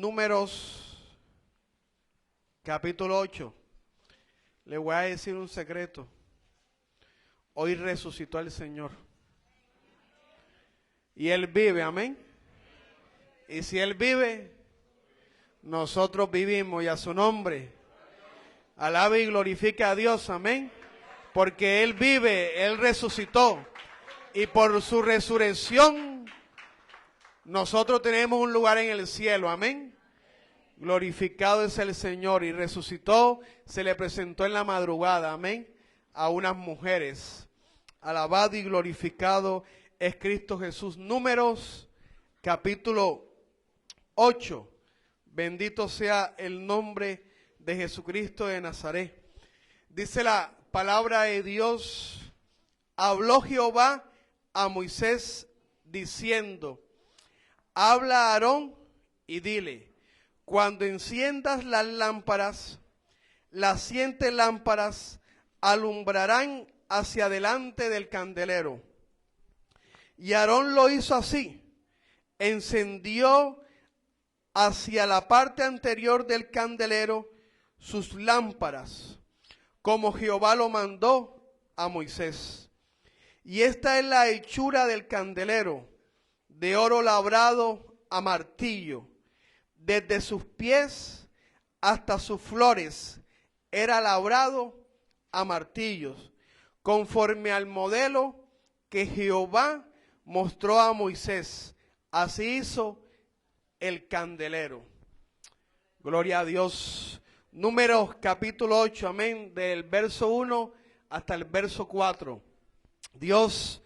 Números, capítulo 8. Le voy a decir un secreto. Hoy resucitó el Señor. Y Él vive, amén. Y si Él vive, nosotros vivimos, y a su nombre alabe y glorifique a Dios, amén. Porque Él vive, Él resucitó. Y por su resurrección, nosotros tenemos un lugar en el cielo, amén. Glorificado es el Señor. Y resucitó, se le presentó en la madrugada, amén, a unas mujeres. Alabado y glorificado es Cristo Jesús. Números, capítulo 8. Bendito sea el nombre de Jesucristo de Nazaret. Dice la palabra de Dios: habló Jehová a Moisés diciendo: habla a Aarón y dile, cuando enciendas las lámparas, las 7 lámparas alumbrarán hacia delante del candelero. Y Aarón lo hizo así, encendió hacia la parte anterior del candelero sus lámparas, como Jehová lo mandó a Moisés. Y esta es la hechura del candelero, de oro labrado a martillo, desde sus pies hasta sus flores, era labrado a martillos, conforme al modelo que Jehová mostró a Moisés. Así hizo el candelero. Gloria a Dios. Números capítulo 8, amén, del verso 1 hasta el verso 4. Dios,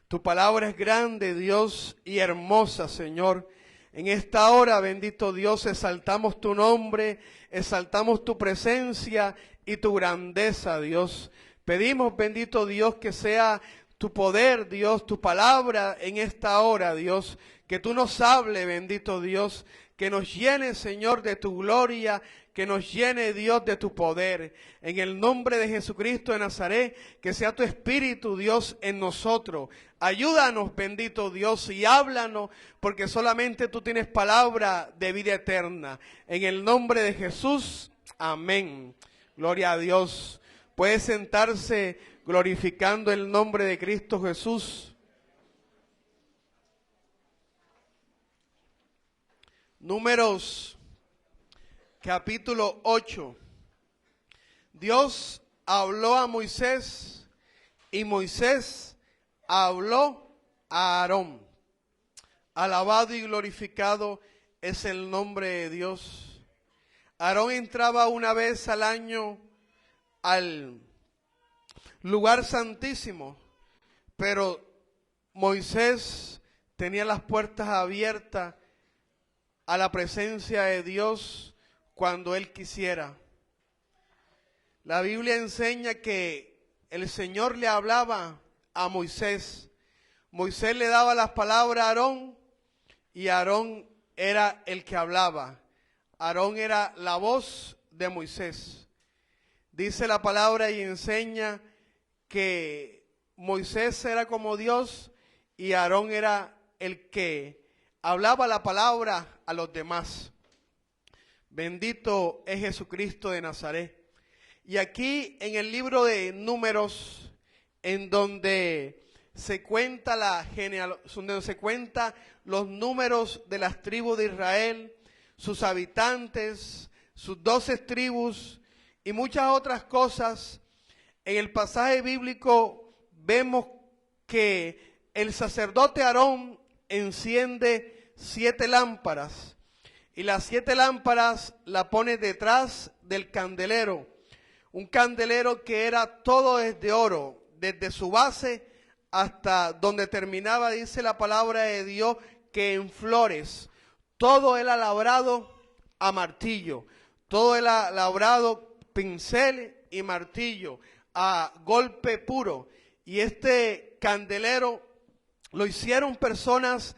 tu palabra es grande, Dios, y hermosa, Señor. En esta hora, bendito Dios, exaltamos tu nombre, exaltamos tu presencia y tu grandeza, Dios. Pedimos, bendito Dios, que sea tu poder, Dios, tu palabra en esta hora, Dios. Que tú nos hables, bendito Dios, que nos llene, Señor, de tu gloria, que nos llene, Dios, de tu poder. En el nombre de Jesucristo de Nazaret, que sea tu Espíritu, Dios, en nosotros. Ayúdanos, bendito Dios, y háblanos, porque solamente tú tienes palabra de vida eterna. En el nombre de Jesús, amén. Gloria a Dios. Puede sentarse glorificando el nombre de Cristo Jesús. Números capítulo 8. Dios habló a Moisés y Moisés habló a Aarón. Alabado y glorificado es el nombre de Dios. Aarón entraba una vez al año al lugar santísimo, pero Moisés tenía las puertas abiertas a la presencia de Dios cuando Él quisiera. La Biblia enseña que el Señor le hablaba a Moisés. Moisés le daba las palabras a Aarón y Aarón era el que hablaba. Aarón era la voz de Moisés. Dice la palabra y enseña que Moisés era como Dios y Aarón era el que hablaba la palabra a los demás. Bendito es Jesucristo de Nazaret. Y aquí en el libro de Números, en donde se cuenta donde se cuenta los números de las tribus de Israel, sus habitantes, sus 12 tribus y muchas otras cosas, en el pasaje bíblico vemos que el sacerdote Aarón enciende 7 lámparas y las 7 lámparas la pone detrás del candelero, un candelero que era todo desde oro, desde su base hasta donde terminaba, dice la palabra de Dios, que en flores, todo era labrado a martillo, todo era labrado pincel y martillo, a golpe puro. Y este candelero lo hicieron personas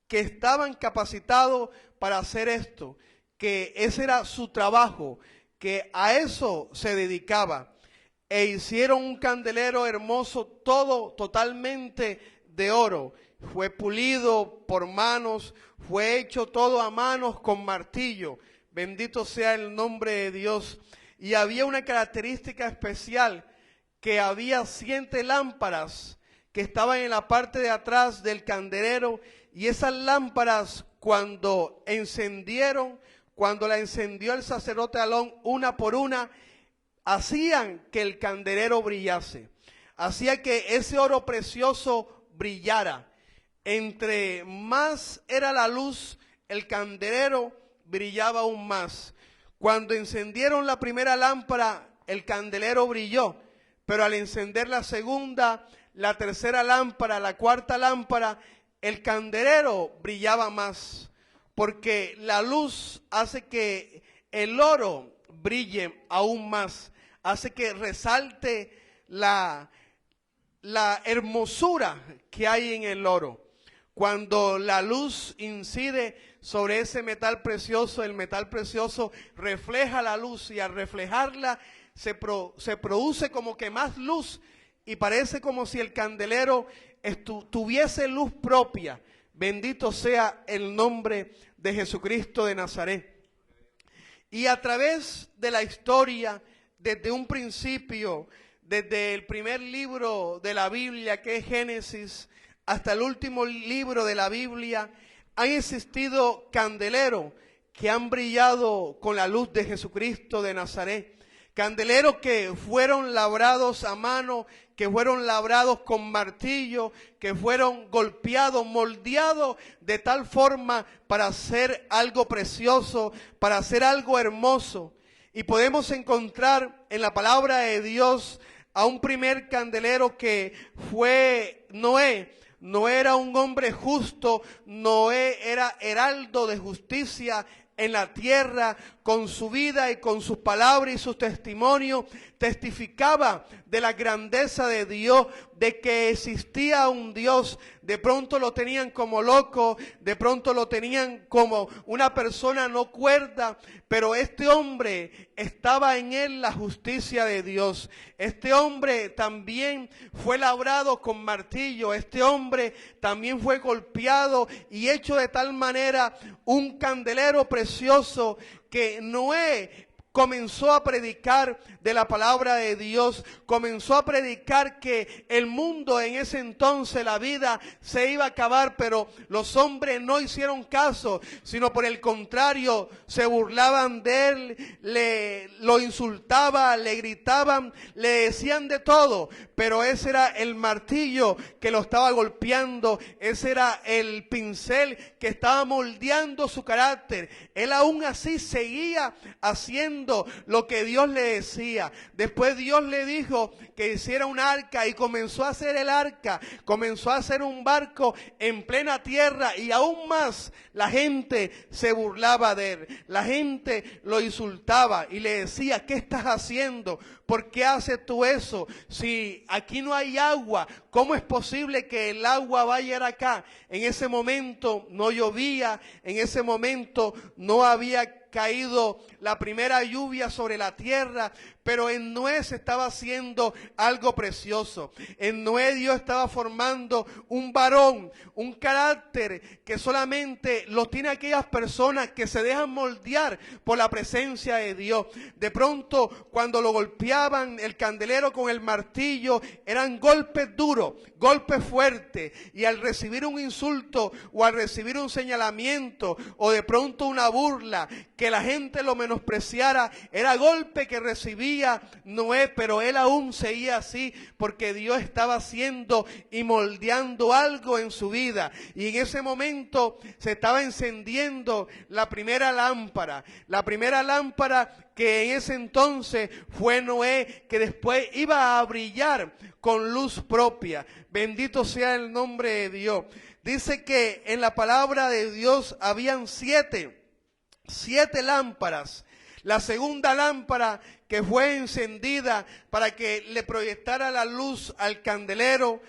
que estaban capacitados para hacer esto, que ese era su trabajo, que a eso se dedicaba. E hicieron un candelero hermoso, todo totalmente de oro. fue pulido por manos, fue hecho todo a manos con martillo. Bendito sea el nombre de Dios. Y había una característica especial, que había 7 lámparas que estaban en la parte de atrás del candelero, y esas lámparas cuando la encendió el sacerdote Aarón una por una, hacían que el candelero brillase, hacía que ese oro precioso brillara. Entre más era la luz, el candelero brillaba aún más. Cuando encendieron la primera lámpara, el candelero brilló, pero al encender la segunda, la tercera lámpara, la cuarta lámpara, el candelero brillaba más, porque la luz hace que el oro brille aún más, hace que resalte la hermosura que hay en el oro. Cuando la luz incide sobre ese metal precioso, el metal precioso refleja la luz, y al reflejarla se produce como que más luz, y parece como si el candelero tuviese luz propia. Bendito sea el nombre de Jesucristo de Nazaret. Y a través de la historia, desde un principio, desde el primer libro de la Biblia, que es Génesis, hasta el último libro de la Biblia, han existido candeleros que han brillado con la luz de Jesucristo de Nazaret. Candeleros que fueron labrados a mano, que fueron labrados con martillo, que fueron golpeados, moldeados de tal forma para hacer algo precioso, para hacer algo hermoso. Y podemos encontrar en la palabra de Dios a un primer candelero que fue Noé. Noé era un hombre justo, Noé era heraldo de justicia en la tierra. Con su vida y con sus palabras y sus testimonios, testificaba de la grandeza de Dios, de que existía un Dios. De pronto lo tenían como loco, de pronto lo tenían como una persona no cuerda, pero este hombre, estaba en él la justicia de Dios. Este hombre también fue labrado con martillo, este hombre también fue golpeado y hecho de tal manera un candelero precioso, que Noé comenzó a predicar de la palabra de Dios, comenzó a predicar que el mundo en ese entonces, la vida se iba a acabar, pero los hombres no hicieron caso, sino por el contrario, se burlaban de él, lo insultaban, le gritaban, le decían de todo, pero ese era el martillo que lo estaba golpeando, ese era el pincel que estaba moldeando su carácter. Él aún así seguía haciendo lo que Dios le decía. Después Dios le dijo que hiciera un arca, y comenzó a hacer el arca, comenzó a hacer un barco en plena tierra, y aún más la gente se burlaba de él, la gente lo insultaba y le decía: ¿qué estás haciendo? ¿Por qué haces tú eso? Si aquí no hay agua, ¿cómo es posible que el agua vaya acá? En ese momento no llovía, en ese momento no había caído la primera lluvia sobre la tierra, pero en Noé se estaba haciendo algo precioso. En Noé Dios estaba formando un varón, un carácter que solamente lo tiene aquellas personas que se dejan moldear por la presencia de Dios. De pronto, cuando lo golpeaban el candelero con el martillo, eran golpes duros, golpes fuertes, y al recibir un insulto o al recibir un señalamiento o de pronto una burla, que la gente lo menospreciara, era golpe que recibía Noé, pero él aún seguía así, porque Dios estaba haciendo y moldeando algo en su vida. Y en ese momento se estaba encendiendo la primera lámpara que en ese entonces fue Noé, que después iba a brillar con luz propia. Bendito sea el nombre de Dios. Dice que en la palabra de Dios habían siete lámparas. La segunda lámpara que fue encendida para que le proyectara la luz al candelero.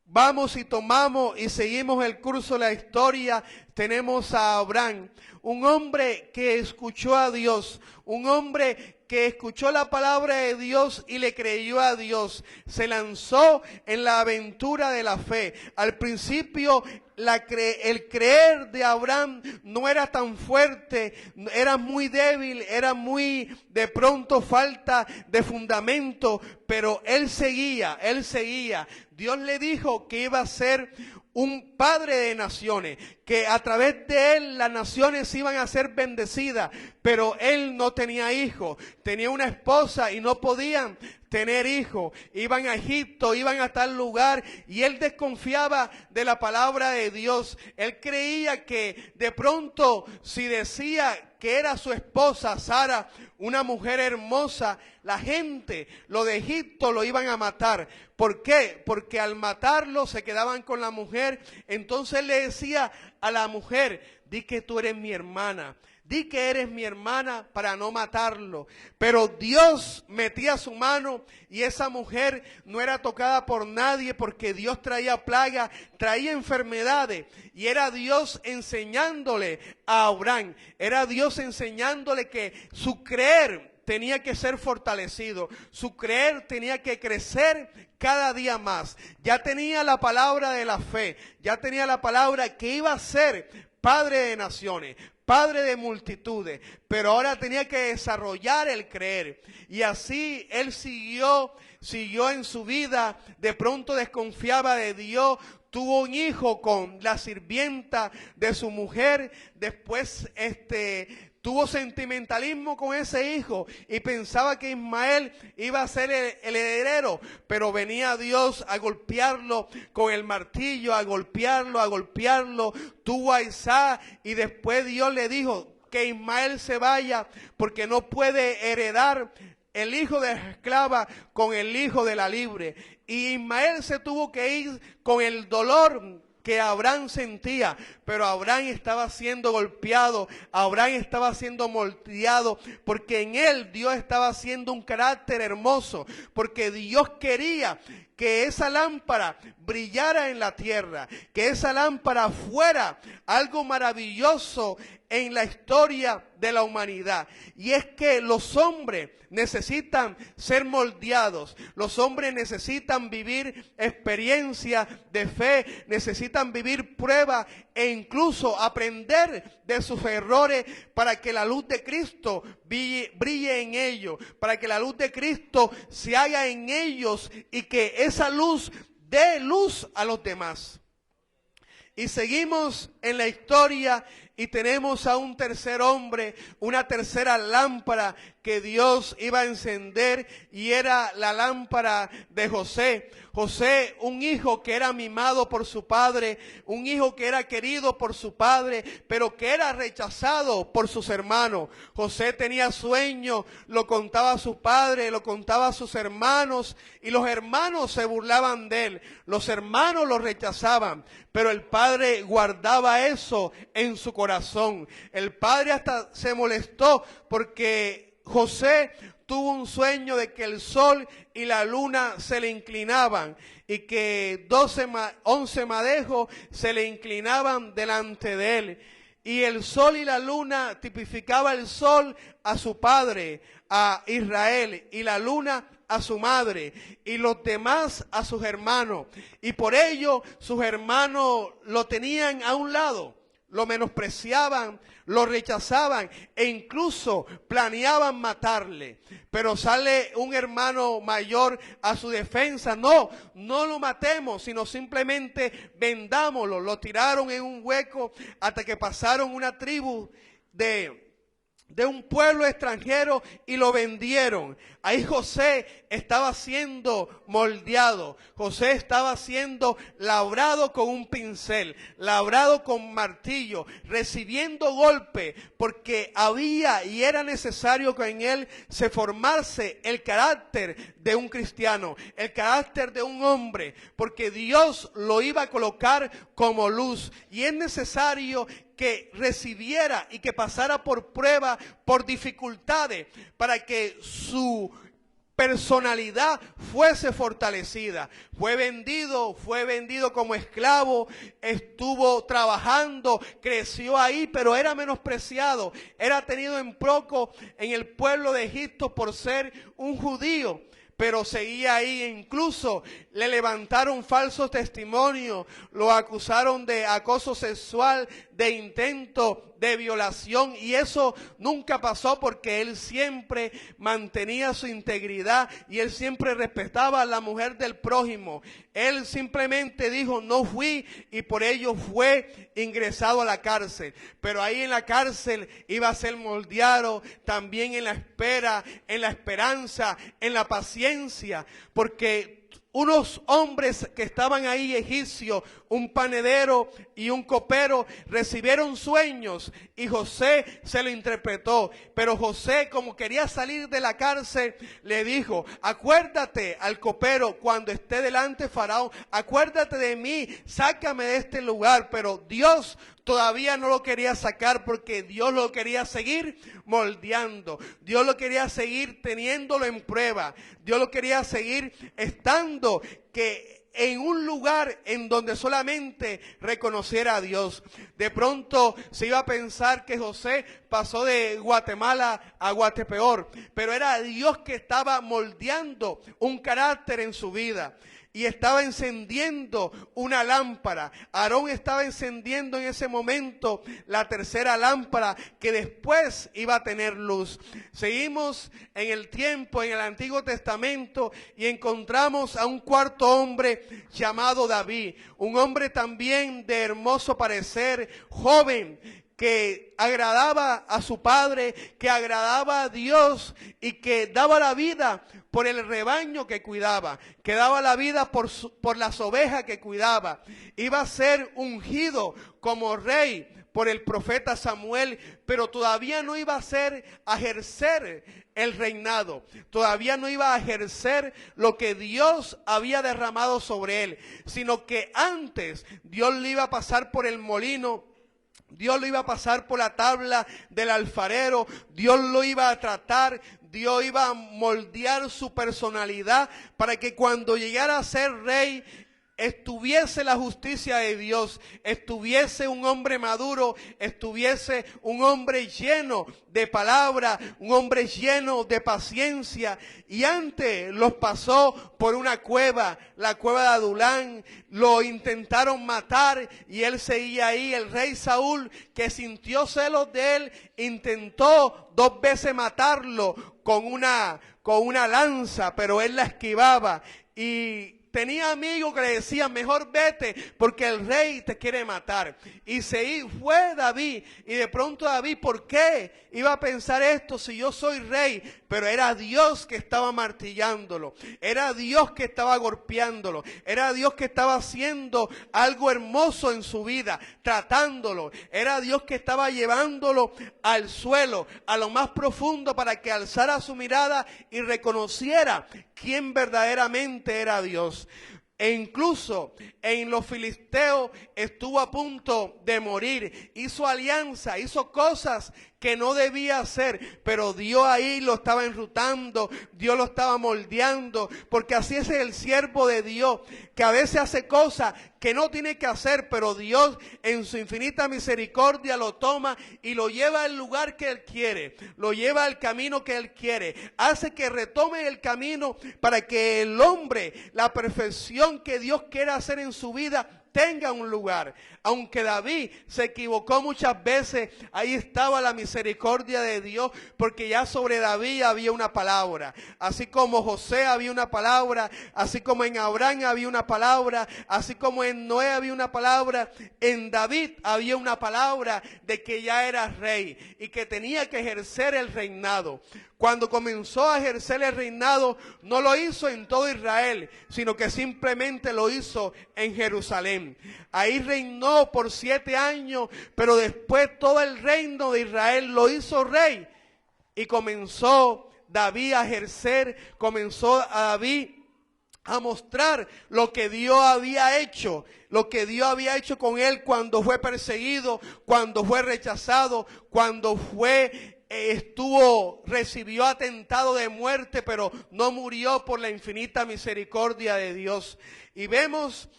Vamos y tomamos y seguimos el curso de la historia. tenemos a Abraham, un hombre que escuchó a Dios, un hombre que escuchó la palabra de Dios y le creyó a Dios. Se lanzó en la aventura de la fe. Al principio el creer de Abraham no era tan fuerte, era muy débil, era muy de pronto falta de fundamento, pero él seguía. Dios le dijo que iba a ser un padre de naciones, que a través de él las naciones iban a ser bendecidas, pero él no tenía hijos, tenía una esposa y no podían tener hijos, iban a Egipto, iban a tal lugar y él desconfiaba de la palabra de Dios. Él creía que de pronto si decía que era su esposa Sara, una mujer hermosa, la gente, lo de Egipto lo iban a matar. ¿Por qué? Porque al matarlo se quedaban con la mujer. Entonces le decía a la mujer, di que tú eres mi hermana. Di que eres mi hermana para no matarlo. Pero Dios metía su mano y esa mujer no era tocada por nadie porque Dios traía plagas, traía enfermedades. Y era Dios enseñándole a Abraham, era Dios enseñándole que su creer tenía que ser fortalecido, su creer tenía que crecer cada día más. Ya tenía la palabra de la fe, ya tenía la palabra que iba a ser padre de naciones, padre de multitudes, pero ahora tenía que desarrollar el creer. Y así él siguió en su vida, de pronto desconfiaba de Dios, tuvo un hijo con la sirvienta de su mujer, después tuvo sentimentalismo con ese hijo y pensaba que Ismael iba a ser el heredero, pero venía Dios a golpearlo con el martillo, a golpearlo, tuvo a Isaac y después Dios le dijo que Ismael se vaya porque no puede heredar el hijo de la esclava con el hijo de la libre. Y Ismael se tuvo que ir con el dolor que Abraham sentía, pero Abraham estaba siendo golpeado, Abraham estaba siendo moldeado, porque en él Dios estaba haciendo un carácter hermoso, porque Dios quería que esa lámpara brillara en la tierra, que esa lámpara fuera algo maravilloso en la historia de la humanidad. Y es que los hombres necesitan ser moldeados, los hombres necesitan vivir experiencias de fe, necesitan vivir pruebas e incluso aprender de sus errores para que la luz de Cristo brille en ellos, para que la luz de Cristo se haga en ellos y que esa luz dé luz a los demás. Y seguimos en la historia y tenemos a un tercer hombre, una tercera lámpara que Dios iba a encender y era la lámpara de José. José, un hijo que era mimado por su padre, un hijo que era querido por su padre, pero que era rechazado por sus hermanos. José tenía sueños, lo contaba a su padre, lo contaba a sus hermanos y los hermanos se burlaban de él, los hermanos lo rechazaban, pero el padre guardaba eso en su corazón. El padre hasta se molestó porque José tuvo un sueño de que el sol y la luna se le inclinaban y que 11 madejos se le inclinaban delante de él. Y el sol y la luna tipificaba el sol a su padre, a Israel, y la luna a su madre, y los demás a sus hermanos. Y por ello sus hermanos lo tenían a un lado, lo menospreciaban, lo rechazaban e incluso planeaban matarle. Pero sale un hermano mayor a su defensa. No lo matemos, sino simplemente vendámoslo. Lo tiraron en un hueco hasta que pasaron una tribu de un pueblo extranjero y lo vendieron. Ahí José estaba siendo moldeado. José estaba siendo labrado con un pincel, labrado con martillo, recibiendo golpe, porque había y era necesario que en él se formase el carácter de un cristiano, el carácter de un hombre, porque Dios lo iba a colocar como luz y es necesario que recibiera y que pasara por pruebas, por dificultades, para que su personalidad fuese fortalecida. Fue vendido como esclavo, estuvo trabajando, creció ahí, pero era menospreciado, era tenido en poco en el pueblo de Egipto por ser un judío. Pero seguía ahí, incluso le levantaron falsos testimonios, lo acusaron de acoso sexual, de intento de violación, y eso nunca pasó porque él siempre mantenía su integridad y él siempre respetaba a la mujer del prójimo. Él simplemente dijo, no fui, y por ello fue ingresado a la cárcel. Pero ahí en la cárcel iba a ser moldeado también en la espera, en la esperanza, en la paciencia, porque unos hombres que estaban ahí egipcios, un panadero y un copero, recibieron sueños y José se lo interpretó. Pero José, como quería salir de la cárcel, le dijo, acuérdate al copero cuando esté delante Faraón, acuérdate de mí, sácame de este lugar. Pero Dios todavía no lo quería sacar porque Dios lo quería seguir moldeando. Dios lo quería seguir teniéndolo en prueba. Dios lo quería seguir estando en un lugar en donde solamente reconociera a Dios. De pronto se iba a pensar que José pasó de Guatemala a Guatepeor, pero era Dios que estaba moldeando un carácter en su vida. Y estaba encendiendo una lámpara. Aarón estaba encendiendo en ese momento la tercera lámpara que después iba a tener luz. Seguimos en el tiempo, en el Antiguo Testamento, y encontramos a un cuarto hombre llamado David. Un hombre también de hermoso parecer, joven, que agradaba a su padre, que agradaba a Dios y que daba la vida por el rebaño que cuidaba, que daba la vida por las ovejas que cuidaba. Iba a ser ungido como rey por el profeta Samuel, pero todavía no iba a ejercer el reinado, todavía no iba a ejercer lo que Dios había derramado sobre él, sino que antes Dios le iba a pasar por el molino, Dios lo iba a pasar por la tabla del alfarero, Dios lo iba a tratar, Dios iba a moldear su personalidad para que cuando llegara a ser rey, estuviese la justicia de Dios, estuviese un hombre maduro, estuviese un hombre lleno de palabra, un hombre lleno de paciencia. Y antes los pasó por una cueva, la cueva de Adulán, lo intentaron matar y él seguía ahí. El rey Saúl, que sintió celos de él, intentó 2 veces matarlo con una lanza, pero él la esquivaba. Y tenía amigos que le decían, mejor vete porque el rey te quiere matar. Y fue David, y de pronto David, ¿por qué iba a pensar esto si yo soy rey? Pero era Dios que estaba martillándolo, era Dios que estaba golpeándolo, era Dios que estaba haciendo algo hermoso en su vida, tratándolo, era Dios que estaba llevándolo al suelo, a lo más profundo, para que alzara su mirada y reconociera quién verdaderamente era Dios. E incluso en los filisteos estuvo a punto de morir, hizo alianza, hizo cosas que no debía hacer, pero Dios ahí lo estaba enrutando, Dios lo estaba moldeando, porque así es el siervo de Dios, que a veces hace cosas que no tiene que hacer, pero Dios en su infinita misericordia lo toma y lo lleva al lugar que Él quiere, lo lleva al camino que Él quiere, hace que retome el camino para que el hombre, la perfección que Dios quiere hacer en su vida, tenga un lugar. Aunque David se equivocó muchas veces, ahí estaba la misericordia de Dios, porque ya sobre David había una palabra. Así como José había una palabra, así como en Abraham había una palabra, así como en Noé había una palabra, en David había una palabra de que ya era rey y que tenía que ejercer el reinado. Cuando comenzó a ejercer el reinado, no lo hizo en todo Israel, sino que simplemente lo hizo en Jerusalén. Ahí reinó por 7 años, pero después todo el reino de Israel lo hizo rey. Y comenzó David a ejercer, comenzó a David a mostrar lo que Dios había hecho con él cuando fue perseguido, cuando fue rechazado, cuando fue recibió atentado de muerte, pero no murió por la infinita misericordia de Dios. Y vemos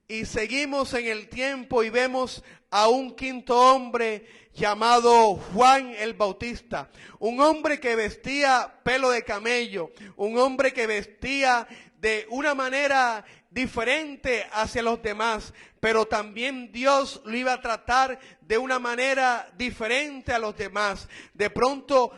y seguimos en el tiempo y vemos a un quinto hombre llamado Juan el Bautista, un hombre que vestía pelo de camello, un hombre que vestía de una manera diferente hacia los demás, pero también Dios lo iba a tratar de una manera diferente a los demás. De pronto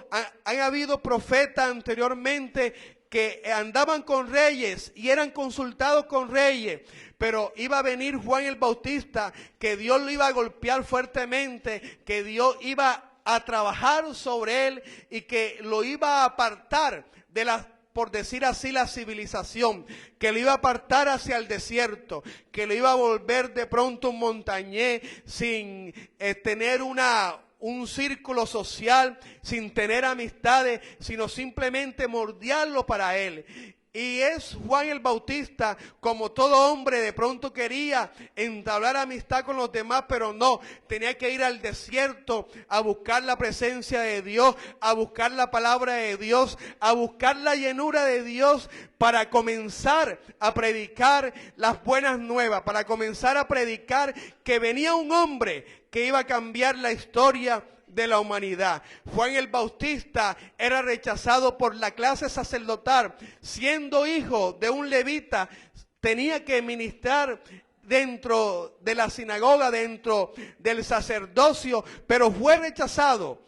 han habido profetas anteriormente que andaban con reyes y eran consultados con reyes, pero iba a venir Juan el Bautista, que Dios lo iba a golpear fuertemente, que Dios iba a trabajar sobre él y que lo iba a apartar de las, por decir así, la civilización, que lo iba a apartar hacia el desierto, que lo iba a volver de pronto un montañés sin tener un círculo social, sin tener amistades, sino simplemente moldearlo para él. Y es Juan el Bautista, como todo hombre, de pronto quería entablar amistad con los demás, pero no, tenía que ir al desierto a buscar la presencia de Dios, a buscar la palabra de Dios, a buscar la llenura de Dios para comenzar a predicar las buenas nuevas, para comenzar a predicar que venía un hombre que iba a cambiar la historia de la humanidad. Juan el Bautista era rechazado por la clase sacerdotal, siendo hijo de un levita, tenía que ministrar dentro de la sinagoga, dentro del sacerdocio, pero fue rechazado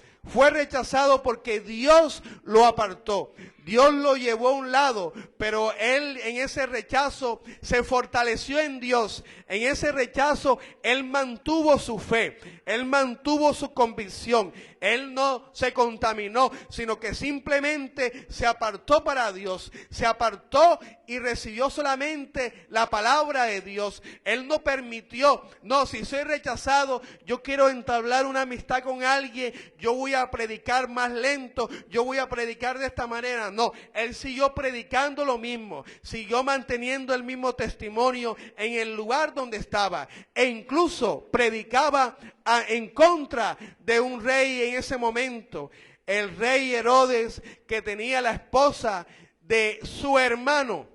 porque Dios lo apartó. Dios lo llevó a un lado, pero él en ese rechazo se fortaleció en Dios. En ese rechazo él mantuvo su fe, él mantuvo su convicción. Él no se contaminó, sino que simplemente se apartó para Dios. Se apartó y recibió solamente la palabra de Dios. Él no permitió, no, si soy rechazado, yo quiero entablar una amistad con alguien, yo voy a predicar más lento, yo voy a predicar de esta manera. No, él siguió predicando lo mismo, siguió manteniendo el mismo testimonio en el lugar donde estaba, e incluso predicaba en contra de un rey en ese momento, el rey Herodes, que tenía la esposa de su hermano,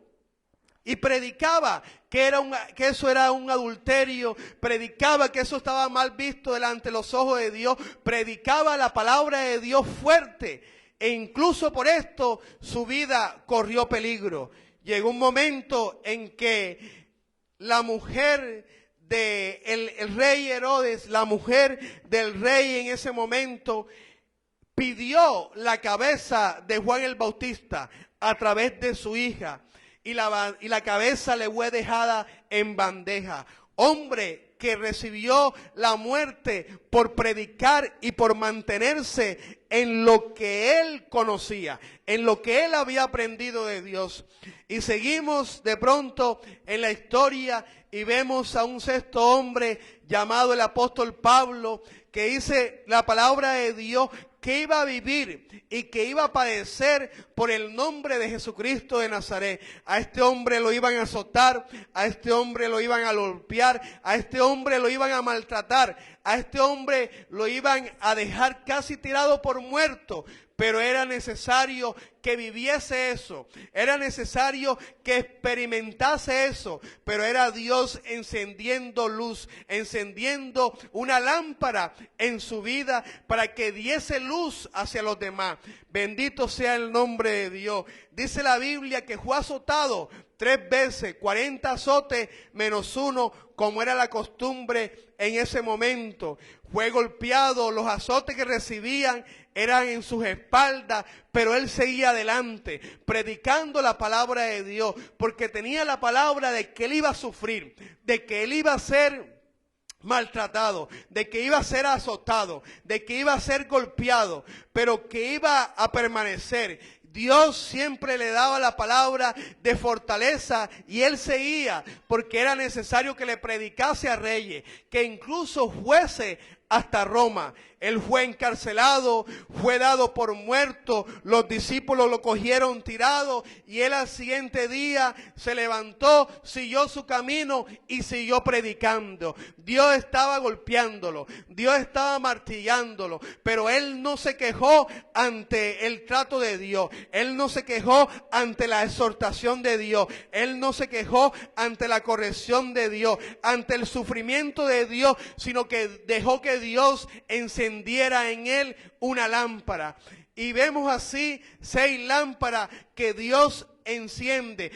y predicaba que eso era un adulterio, predicaba que eso estaba mal visto delante de los ojos de Dios, predicaba la palabra de Dios fuerte, e incluso por esto su vida corrió peligro. Llegó un momento en que la mujer el rey Herodes, la mujer del rey en ese momento, pidió la cabeza de Juan el Bautista a través de su hija, y la cabeza le fue dejada en bandeja. Hombre que recibió la muerte por predicar y por mantenerse en lo que él conocía, en lo que él había aprendido de Dios. Y seguimos de pronto en la historia y vemos a un sexto hombre llamado el apóstol Pablo, que dice la palabra de Dios que iba a vivir y que iba a padecer por el nombre de Jesucristo de Nazaret. A este hombre lo iban a azotar, a este hombre lo iban a golpear, a este hombre lo iban a maltratar, a este hombre lo iban a dejar casi tirado por muerto. Pero era necesario que viviese eso, era necesario que experimentase eso, pero era Dios encendiendo luz, encendiendo una lámpara en su vida para que diese luz hacia los demás. Bendito sea el nombre de Dios. Dice la Biblia que fue azotado 3 veces, 40 azotes menos 1, como era la costumbre en ese momento. Fue golpeado, los azotes que recibían eran en sus espaldas, pero él seguía adelante, predicando la palabra de Dios, porque tenía la palabra de que él iba a sufrir, de que él iba a ser maltratado, de que iba a ser azotado, de que iba a ser golpeado, pero que iba a permanecer. Dios siempre le daba la palabra de fortaleza y él seguía, porque era necesario que le predicase a reyes, que incluso fuese hasta Roma. Él fue encarcelado, fue dado por muerto, los discípulos lo cogieron tirado y él al siguiente día se levantó, siguió su camino y siguió predicando. Dios estaba golpeándolo, Dios estaba martillándolo, pero él no se quejó ante el trato de Dios, él no se quejó ante la exhortación de Dios, él no se quejó ante la corrección de Dios, ante el sufrimiento de Dios, sino que dejó que Dios encendiera en él una lámpara. Y vemos así 6 lámparas que Dios enciende,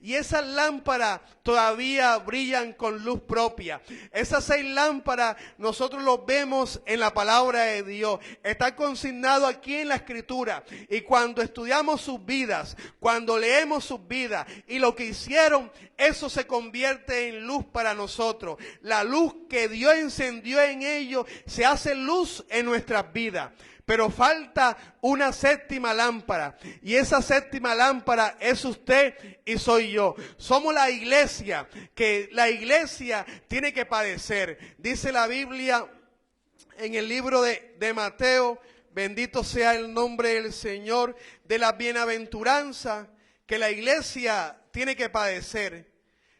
y esas lámparas todavía brillan con luz propia. Esas 6 lámparas nosotros los vemos en la palabra de Dios, está consignado aquí en la Escritura, y cuando estudiamos sus vidas, cuando leemos sus vidas y lo que hicieron, eso se convierte en luz para nosotros. La luz que Dios encendió en ellos se hace luz en nuestras vidas. Pero falta una 7ª lámpara, y esa 7ª lámpara es usted y soy yo. Somos la iglesia, que la iglesia tiene que padecer. Dice la Biblia en el libro de Mateo, bendito sea el nombre del Señor, de la bienaventuranza, que la iglesia tiene que padecer.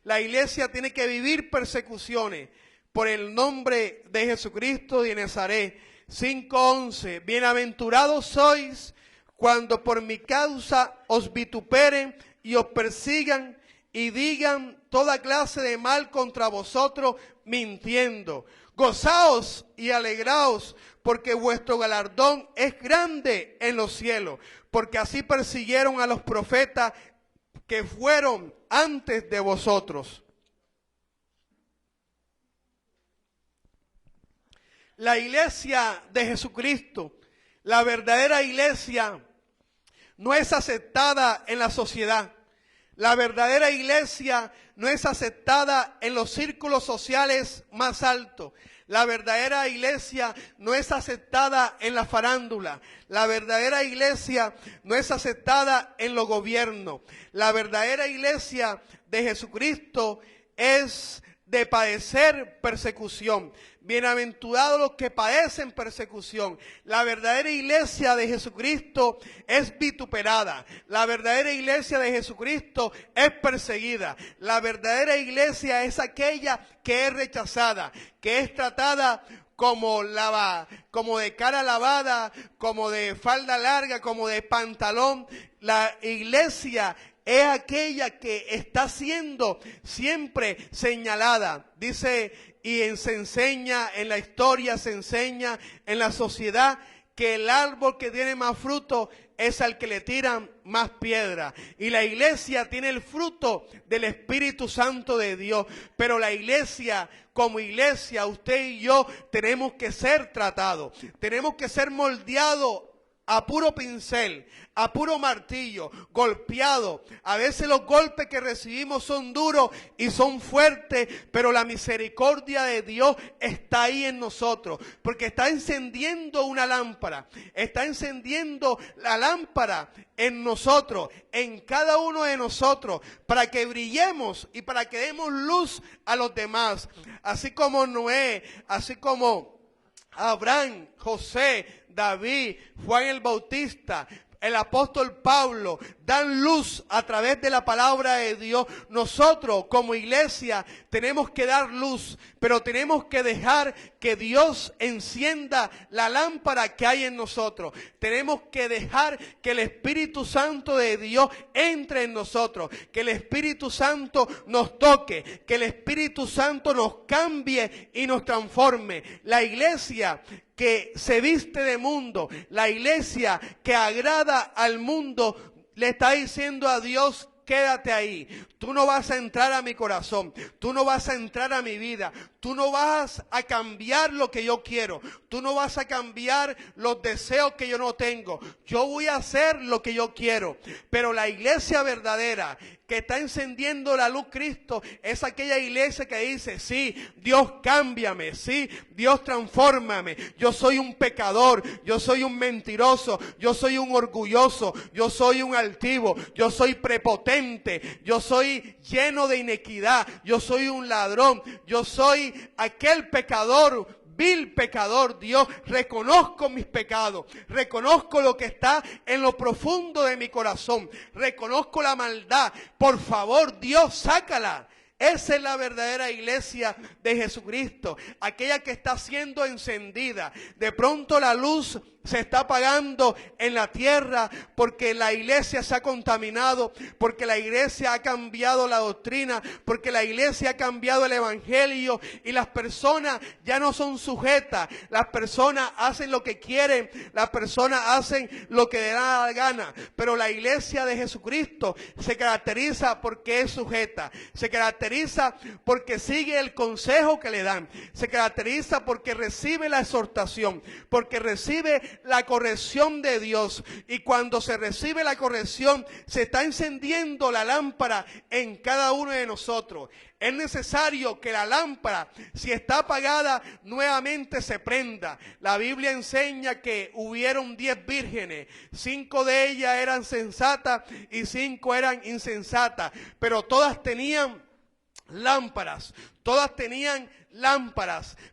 La iglesia tiene que vivir persecuciones por el nombre de Jesucristo de Nazaret. 5:11, bienaventurados sois cuando por mi causa os vituperen y os persigan y digan toda clase de mal contra vosotros mintiendo. Gozaos y alegraos, porque vuestro galardón es grande en los cielos, porque así persiguieron a los profetas que fueron antes de vosotros. La iglesia de Jesucristo, la verdadera iglesia, no es aceptada en la sociedad. La verdadera iglesia no es aceptada en los círculos sociales más altos. La verdadera iglesia no es aceptada en la farándula. La verdadera iglesia no es aceptada en los gobiernos. La verdadera iglesia de Jesucristo es de padecer persecución. Bienaventurados los que padecen persecución. La verdadera iglesia de Jesucristo es vituperada. La verdadera iglesia de Jesucristo es perseguida. La verdadera iglesia es aquella que es rechazada, que es tratada como de cara lavada, como de falda larga, como de pantalón. La iglesia es aquella que está siendo siempre señalada. Dice, y se enseña en la historia, se enseña en la sociedad, que el árbol que tiene más fruto es al que le tiran más piedra. Y la iglesia tiene el fruto del Espíritu Santo de Dios. Pero la iglesia, como iglesia, usted y yo tenemos que ser tratados. Tenemos que ser moldeados a puro pincel, a puro martillo, golpeado. A veces los golpes que recibimos son duros y son fuertes, pero la misericordia de Dios está ahí en nosotros, porque está encendiendo una lámpara, está encendiendo la lámpara en nosotros, en cada uno de nosotros, para que brillemos y para que demos luz a los demás. Así como Noé, así como Abraham, José, David, Juan el Bautista, el apóstol Pablo, dan luz a través de la palabra de Dios. Nosotros como iglesia tenemos que dar luz, pero tenemos que dejar que Dios encienda la lámpara que hay en nosotros. Tenemos que dejar que el Espíritu Santo de Dios entre en nosotros, que el Espíritu Santo nos toque, que el Espíritu Santo nos cambie y nos transforme. La iglesia que se viste de mundo, la iglesia que agrada al mundo, le está diciendo a Dios: quédate ahí, tú no vas a entrar a mi corazón, tú no vas a entrar a mi vida, tú no vas a cambiar lo que yo quiero, tú no vas a cambiar los deseos que yo no tengo, yo voy a hacer lo que yo quiero. Pero la iglesia verdadera, que está encendiendo la luz Cristo, es aquella iglesia que dice: sí, Dios cámbiame, sí, Dios transfórmame, yo soy un pecador, yo soy un mentiroso, yo soy un orgulloso, yo soy un altivo, yo soy prepotente, yo soy lleno de iniquidad, yo soy un ladrón, yo soy aquel pecador, vil pecador, Dios, reconozco mis pecados, reconozco lo que está en lo profundo de mi corazón, reconozco la maldad, por favor, Dios, sácala. Esa es la verdadera iglesia de Jesucristo, aquella que está siendo encendida. De pronto la luz se está apagando en la tierra porque la iglesia se ha contaminado, porque la iglesia ha cambiado la doctrina, porque la iglesia ha cambiado el evangelio y las personas ya no son sujetas, las personas hacen lo que quieren, las personas hacen lo que le da la gana, pero la iglesia de Jesucristo se caracteriza porque es sujeta, se caracteriza porque sigue el consejo que le dan, se caracteriza porque recibe la exhortación, porque recibe la corrección de Dios, y cuando se recibe la corrección se está encendiendo la lámpara en cada uno de nosotros. Es necesario que la lámpara, si está apagada, nuevamente se prenda. La Biblia enseña que hubieron 10 vírgenes, 5 de ellas eran sensatas y 5 eran insensatas, pero todas tenían lámparas,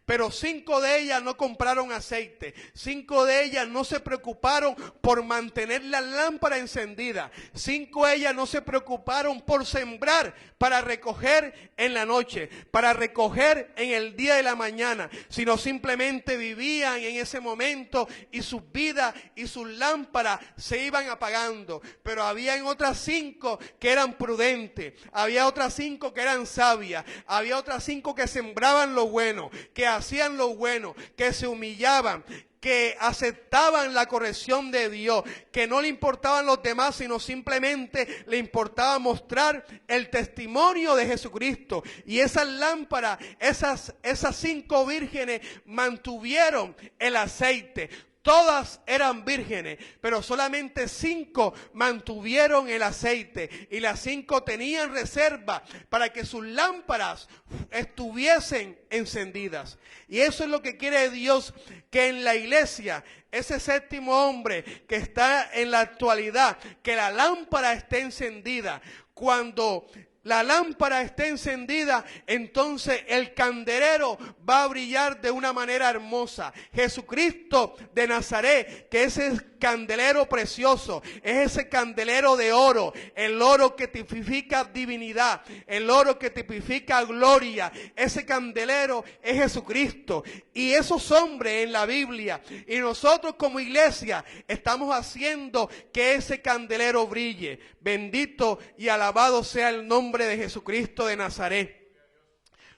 pero 5 de ellas no compraron aceite, 5 de ellas no se preocuparon por mantener la lámpara encendida, 5 de ellas no se preocuparon por sembrar para recoger en la noche, para recoger en el día de la mañana, sino simplemente vivían en ese momento y sus vidas y sus lámparas se iban apagando. Pero había otras 5 que eran prudentes, había otras 5 que eran sabias, había otras 5 que sembraban lo bueno, que hacían lo bueno, que se humillaban, que aceptaban la corrección de Dios, que no le importaban los demás, sino simplemente le importaba mostrar el testimonio de Jesucristo. Y esas lámparas, esas 5 vírgenes mantuvieron el aceite. Todas eran vírgenes, pero solamente 5 mantuvieron el aceite y las 5 tenían reserva para que sus lámparas estuviesen encendidas. Y eso es lo que quiere Dios, que en la iglesia, ese 7º hombre que está en la actualidad, que la lámpara esté encendida. Cuando la lámpara esté encendida, entonces el candelero va a brillar de una manera hermosa. Jesucristo de Nazaret, que es el candelero precioso, es ese candelero de oro, el oro que tipifica divinidad, el oro que tipifica gloria. Ese candelero es Jesucristo. Y esos hombres en la Biblia, y nosotros como iglesia, estamos haciendo que ese candelero brille. Bendito y alabado sea el nombre de Jesucristo de Nazaret.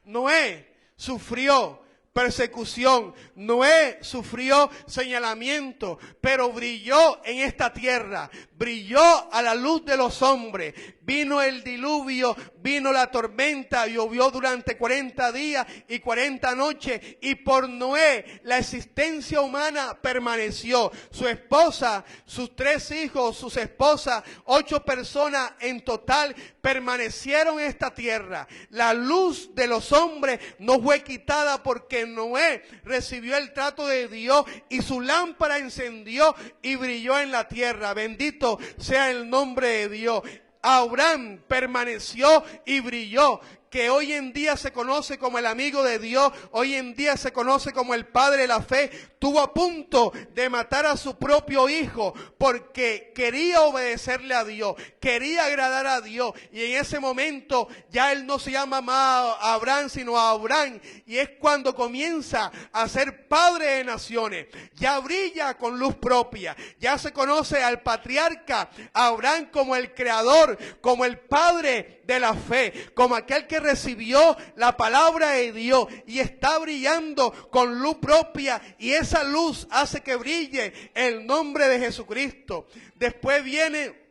Noé sufrió persecución, Noé sufrió señalamiento, pero brilló en esta tierra, brilló a la luz de los hombres. Vino el diluvio, vino la tormenta, llovió durante 40 días y 40 noches, y por Noé la existencia humana permaneció. Su esposa, sus 3 hijos, sus esposas, 8 personas en total permanecieron en esta tierra. La luz de los hombres no fue quitada porque Noé recibió el trato de Dios y su lámpara encendió y brilló en la tierra. Bendito sea el nombre de Dios. Abraham permaneció y brilló, que hoy en día se conoce como el amigo de Dios, hoy en día se conoce como el padre de la fe. Estuvo a punto de matar a su propio hijo porque quería obedecerle a Dios, quería agradar a Dios, y en ese momento ya él no se llama más Abraham sino Abraham, y es cuando comienza a ser padre de naciones. Ya brilla con luz propia, ya se conoce al patriarca Abraham como el creador, como el padre de la fe, como aquel que recibió la palabra de Dios y está brillando con luz propia, y esa luz hace que brille el nombre de Jesucristo. Después viene,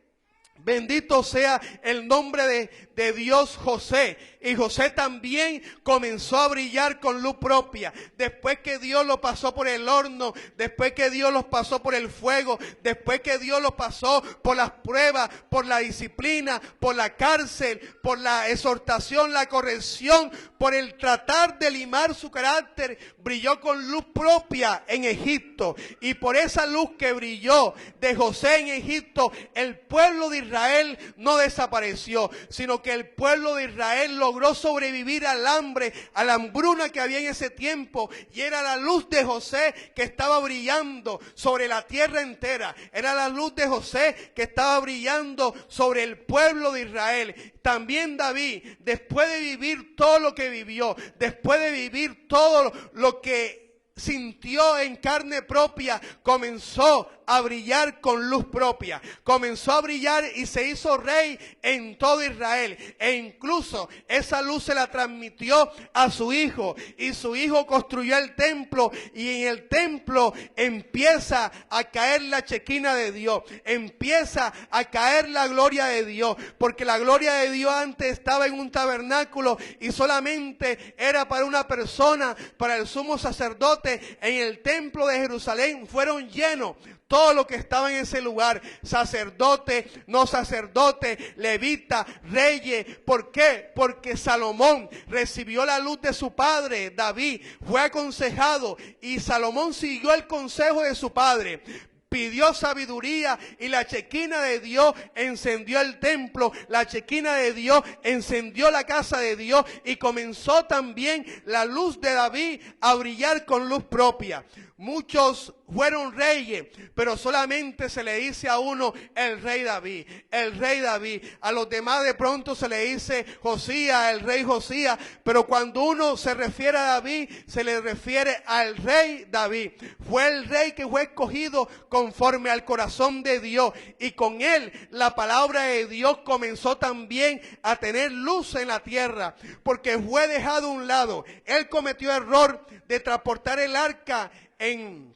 bendito sea el nombre de Dios, José. Y José también comenzó a brillar con luz propia. Después que Dios lo pasó por el horno, después que Dios los pasó por el fuego, después que Dios los pasó por las pruebas, por la disciplina, por la cárcel, por la exhortación, la corrección, por el tratar de limar su carácter, brilló con luz propia en Egipto. Y por esa luz que brilló de José en Egipto, el pueblo de Israel no desapareció, sino que el pueblo de Israel logró logró sobrevivir al hambre, a la hambruna que había en ese tiempo, y era la luz de José que estaba brillando sobre la tierra entera. Era la luz de José que estaba brillando sobre el pueblo de Israel. También David, después de vivir todo lo que vivió, después de vivir todo lo que sintió en carne propia, comenzó a brillar con luz propia, comenzó a brillar y se hizo rey en todo Israel, e incluso esa luz se la transmitió a su hijo, y su hijo construyó el templo, y en el templo empieza a caer la chequina de Dios, empieza a caer la gloria de Dios, porque la gloria de Dios antes estaba en un tabernáculo y solamente era para una persona, para el sumo sacerdote. En el templo de Jerusalén fueron llenos todo lo que estaba en ese lugar, sacerdote, no sacerdote, levita, reyes. ¿Por qué? Porque Salomón recibió la luz de su padre, David, fue aconsejado, y Salomón siguió el consejo de su padre. Pidió sabiduría, y la chequina de Dios encendió el templo, la chequina de Dios encendió la casa de Dios, y comenzó también la luz de David a brillar con luz propia. Muchos fueron reyes, pero solamente se le dice a uno el rey David, el rey David. A los demás de pronto se le dice Josías, el rey Josías, pero cuando uno se refiere a David, se le refiere al rey David. Fue el rey que fue escogido conforme al corazón de Dios, y con él la palabra de Dios comenzó también a tener luz en la tierra, porque fue dejado a un lado. Él cometió error de transportar el arca en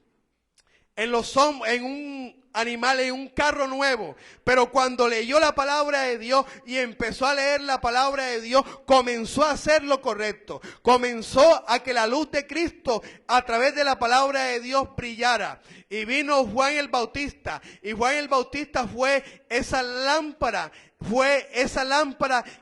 un animal, en un carro nuevo, pero cuando leyó la palabra de Dios y empezó a leer la palabra de Dios, comenzó a hacer lo correcto, comenzó a que la luz de Cristo a través de la palabra de Dios brillara. Y vino Juan el Bautista, y Juan el Bautista fue esa lámpara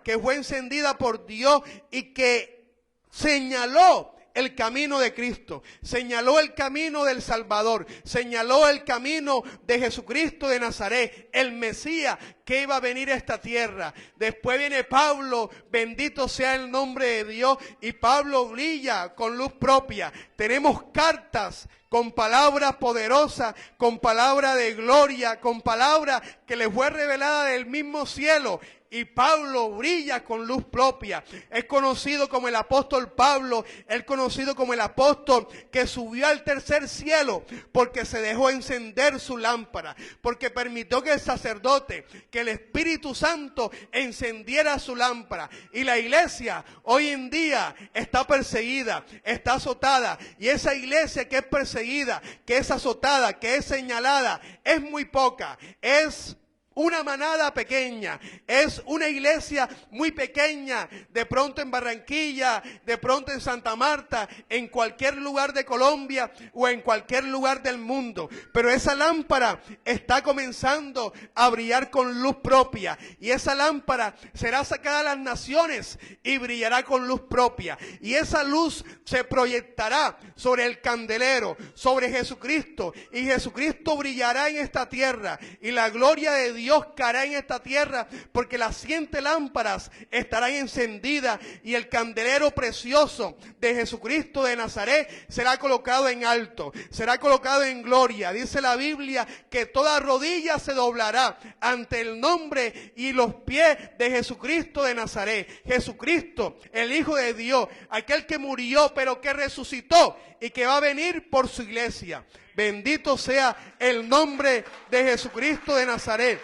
que fue encendida por Dios y que señaló el camino de Cristo, señaló el camino del Salvador, señaló el camino de Jesucristo de Nazaret, el Mesías que iba a venir a esta tierra. Después viene Pablo, bendito sea el nombre de Dios, y Pablo brilla con luz propia. Tenemos cartas con palabras poderosas, con palabra de gloria, con palabra que le fue revelada del mismo cielo. Y Pablo brilla con luz propia. Es conocido como el apóstol Pablo, es conocido como el apóstol que subió al tercer cielo, porque se dejó encender su lámpara, porque permitió que el sacerdote, que el Espíritu Santo encendiera su lámpara. Y la iglesia hoy en día está perseguida, está azotada, y esa iglesia que es perseguida, que es azotada, que es señalada, es muy poca, es una manada pequeña, es una iglesia muy pequeña, de pronto en Barranquilla, de pronto en Santa Marta, en cualquier lugar de Colombia o en cualquier lugar del mundo. Pero esa lámpara está comenzando a brillar con luz propia, y esa lámpara será sacada a las naciones y brillará con luz propia. Y esa luz se proyectará sobre el candelero, sobre Jesucristo, y Jesucristo brillará en esta tierra, y la gloria de Dios caerá en esta tierra, porque las 7 lámparas estarán encendidas, y el candelero precioso de Jesucristo de Nazaret será colocado en alto, será colocado en gloria. Dice la Biblia que toda rodilla se doblará ante el nombre y los pies de Jesucristo de Nazaret. Jesucristo, el Hijo de Dios, aquel que murió pero que resucitó y que va a venir por su iglesia. Bendito sea el nombre de Jesucristo de Nazaret.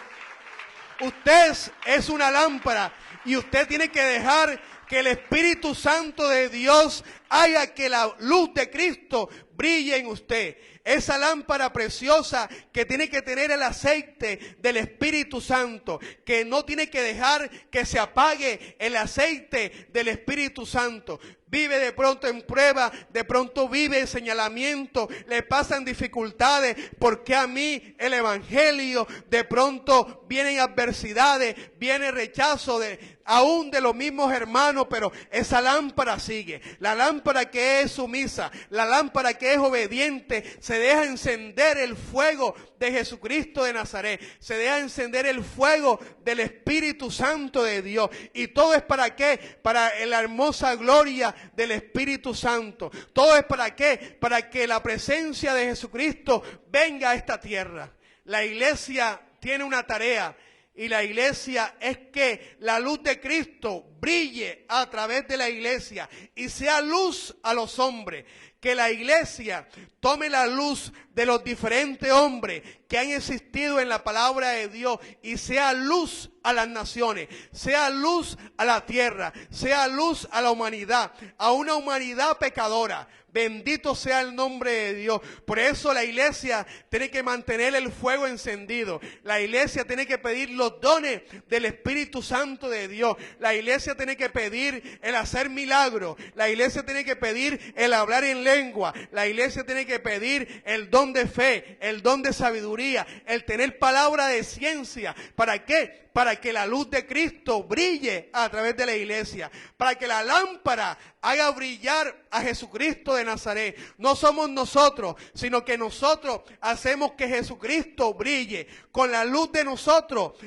Usted es una lámpara, y usted tiene que dejar que el Espíritu Santo de Dios haga que la luz de Cristo brille en usted. Esa lámpara preciosa que tiene que tener el aceite del Espíritu Santo, que no tiene que dejar que se apague el aceite del Espíritu Santo. Vive de pronto en prueba, de pronto vive en señalamiento, le pasan dificultades, porque a mí el Evangelio, de pronto vienen adversidades, viene rechazo aún de los mismos hermanos, pero esa lámpara sigue. La lámpara que es sumisa, la lámpara que es obediente, se se deja encender el fuego de Jesucristo de Nazaret, se deja encender el fuego del Espíritu Santo de Dios. ¿Y todo es para qué? Para la hermosa gloria del Espíritu Santo. ¿Todo es para qué? Para que la presencia de Jesucristo venga a esta tierra. La iglesia tiene una tarea. Y la iglesia es que la luz de Cristo brille a través de la iglesia y sea luz a los hombres. Que la iglesia tome la luz de los diferentes hombres que han existido en la palabra de Dios y sea luz a las naciones, sea luz a la tierra, sea luz a la humanidad, a una humanidad pecadora. Bendito sea el nombre de Dios. Por eso la iglesia tiene que mantener el fuego encendido. La iglesia tiene que pedir los dones del Espíritu Santo de Dios. La iglesia tiene que pedir el hacer milagros. La iglesia tiene que pedir el hablar en lengua. La iglesia tiene que pedir el don de fe, el don de sabiduría, el tener palabra de ciencia. ¿Para qué? Para que la luz de Cristo brille a través de la iglesia, para que la lámpara haga brillar a Jesucristo de Nazaret. No somos nosotros, sino que nosotros hacemos que Jesucristo brille. Con la luz de nosotros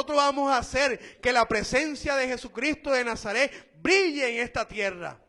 vamos a hacer que la presencia de Jesucristo de Nazaret brille en esta tierra.